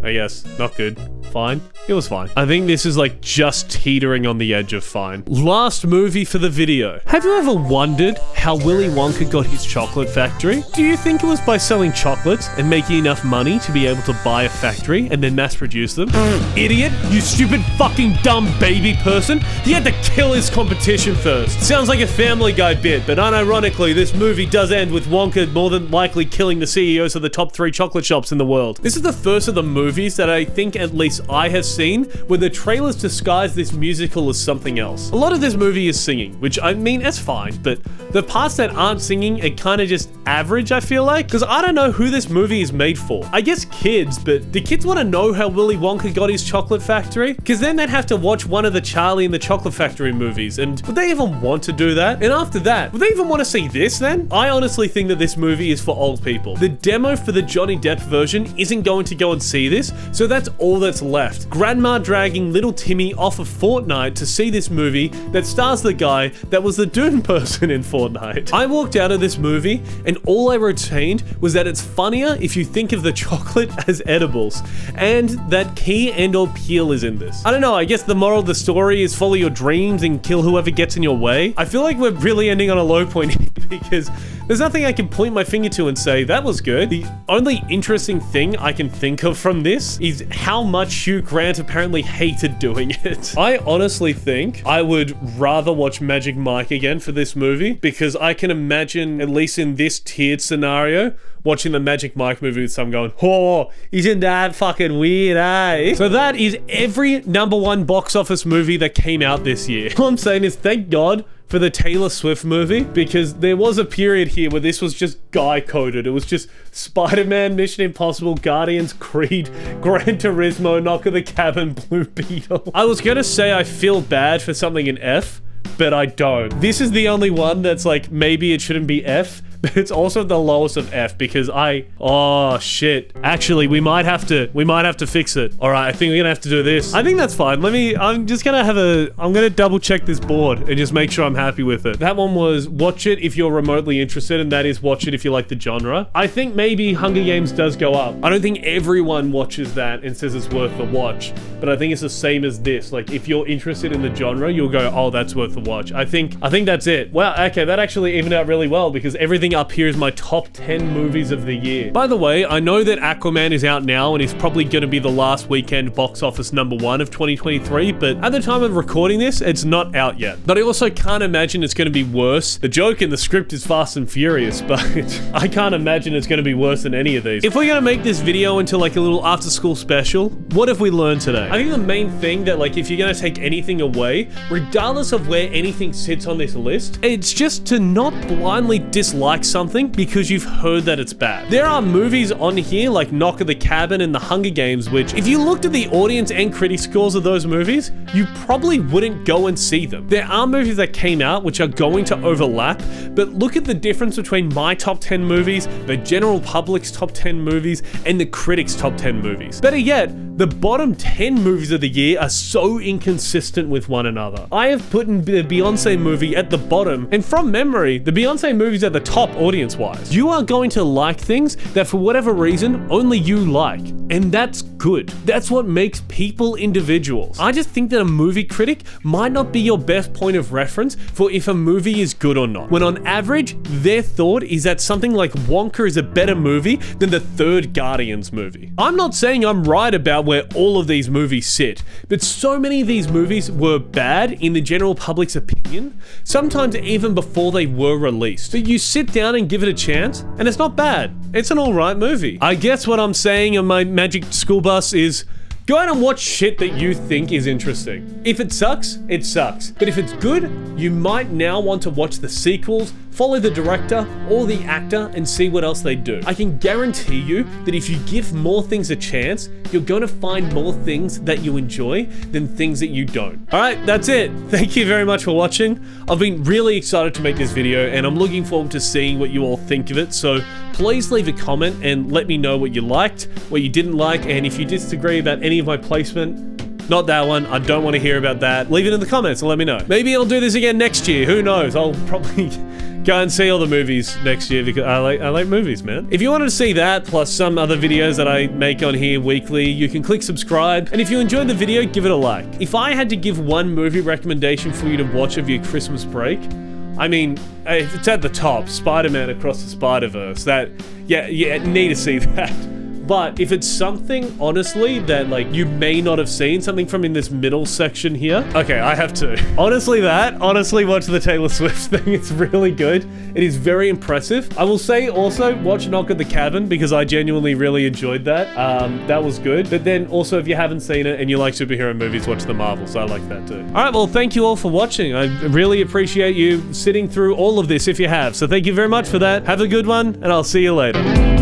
I guess, not good. Fine. It was fine. I think this is like just teetering on the edge of fine. Last movie for the video. Have you ever wondered how Willy Wonka got his chocolate factory? Do you think it was by selling chocolates and making enough money to be able to buy a factory and then mass produce them? Idiot! You stupid fucking dumb baby person! He had to kill his competition first. Sounds like a Family Guy bit, but unironically, this movie does end with Wonka more than likely killing the CEOs of the top 3 chocolate shops in the world. This is the first of the movies that I think at least I have seen where the trailers disguise this musical as something else. A lot of this movie is singing, which I mean, that's fine, but the parts that aren't singing are kind of just average, I feel like, because I don't know who this movie is made for. I guess kids, but do kids want to know how Willy Wonka got his chocolate factory? Because then they'd have to watch one of the Charlie and the Chocolate Factory movies, and would they even want to do that? And after that, would they even want to see this then? I honestly think that this movie is for old people. The demo for the Johnny Depp version isn't going to go and see this, so that's all that's left. Grandma dragging little Timmy off of Fortnite to see this movie that stars the guy that was the Dune person in Fortnite. I walked out of this movie and all I retained was that it's funnier if you think of the chocolate as edibles, and that Key and/or Peele is in this. I don't know, I guess the moral of the story is follow your dreams and kill whoever gets in your way. I feel like we're really ending on a low point. because there's nothing I can point my finger to and say, that was good. The only interesting thing I can think of from this is how much Hugh Grant apparently hated doing it. I honestly think I would rather watch Magic Mike again for this movie, because I can imagine, at least in this tiered scenario, watching the Magic Mike movie with someone going, oh, isn't that fucking weird, eh? So that is every #1 box office movie that came out this year. All I'm saying is thank God for the Taylor Swift movie, because there was a period here where this was just guy-coded. It was just Spider-Man, Mission Impossible, Guardians, Creed, Gran Turismo, Knock at the Cabin, Blue Beetle. I was gonna say I feel bad for something in F, but I don't. This is the only one that's like, maybe it shouldn't be F, but it's also the lowest of F, because oh shit. Actually, we might have to fix it. All right, I think we're gonna have to do this. I think that's fine. I'm gonna double check this board and just make sure I'm happy with it. That one was watch it if you're remotely interested, and that is watch it if you like the genre. I think maybe Hunger Games does go up. I don't think everyone watches that and says it's worth the watch, but I think it's the same as this. Like, if you're interested in the genre, you'll go, oh, that's worth the watch. I think that's it. Wow, okay, that actually evened out really well, because everything up here is my top 10 movies of the year. By the way, I know that Aquaman is out now and is probably going to be the last weekend box office #1 of 2023, but at the time of recording this, it's not out yet. But I also can't imagine it's going to be worse. The joke in the script is Fast and Furious, but I can't imagine it's going to be worse than any of these. If we're going to make this video into like a little after-school special, what have we learned today? I think the main thing that, like, if you're going to take anything away, regardless of where anything sits on this list, it's just to not blindly dislike something because you've heard that it's bad. There are movies on here like Knock at the Cabin and The Hunger Games, which if you looked at the audience and critic scores of those movies, you probably wouldn't go and see them. There are movies that came out which are going to overlap, but look at the difference between my top 10 movies, the general public's top 10 movies, and the critics' top 10 movies. Better yet, the bottom 10 movies of the year are so inconsistent with one another. I have put in the Beyoncé movie at the bottom, and from memory, the Beyoncé movie's at the top audience-wise. You are going to like things that for whatever reason, only you like. And that's good. That's what makes people individuals. I just think that a movie critic might not be your best point of reference for if a movie is good or not. When on average, their thought is that something like Wonka is a better movie than the third Guardians movie. I'm not saying I'm right about where all of these movies sit, but so many of these movies were bad in the general public's opinion, sometimes even before they were released. But you sit down and give it a chance, and it's not bad. It's an alright movie. I guess what I'm saying on my Magic School Bus is, go out and watch shit that you think is interesting. If it sucks, it sucks. But if it's good, you might now want to watch the sequels, follow the director or the actor and see what else they do. I can guarantee you that if you give more things a chance, you're going to find more things that you enjoy than things that you don't. Alright, that's it. Thank you very much for watching. I've been really excited to make this video and I'm looking forward to seeing what you all think of it. So please leave a comment and let me know what you liked, what you didn't like, and if you disagree about any of my placement, not that one, I don't want to hear about that. Leave it in the comments and let me know. Maybe I'll do this again next year, who knows? I'll probably go and see all the movies next year because I like movies, man. If you wanted to see that, plus some other videos that I make on here weekly, you can click subscribe. And if you enjoyed the video, give it a like. If I had to give one movie recommendation for you to watch of your Christmas break, I mean, it's at the top, Spider-Man Across the Spider-Verse. That, yeah, need to see that. But if it's something, honestly, that like you may not have seen, something from in this middle section here. Okay, I have to. Honestly, watch the Taylor Swift thing. It's really good. It is very impressive. I will say also watch Knock at the Cabin because I genuinely really enjoyed that. That was good. But then also if you haven't seen it and you like superhero movies, watch the Marvels. I like that too. All right, well, thank you all for watching. I really appreciate you sitting through all of this if you have. So thank you very much for that. Have a good one and I'll see you later.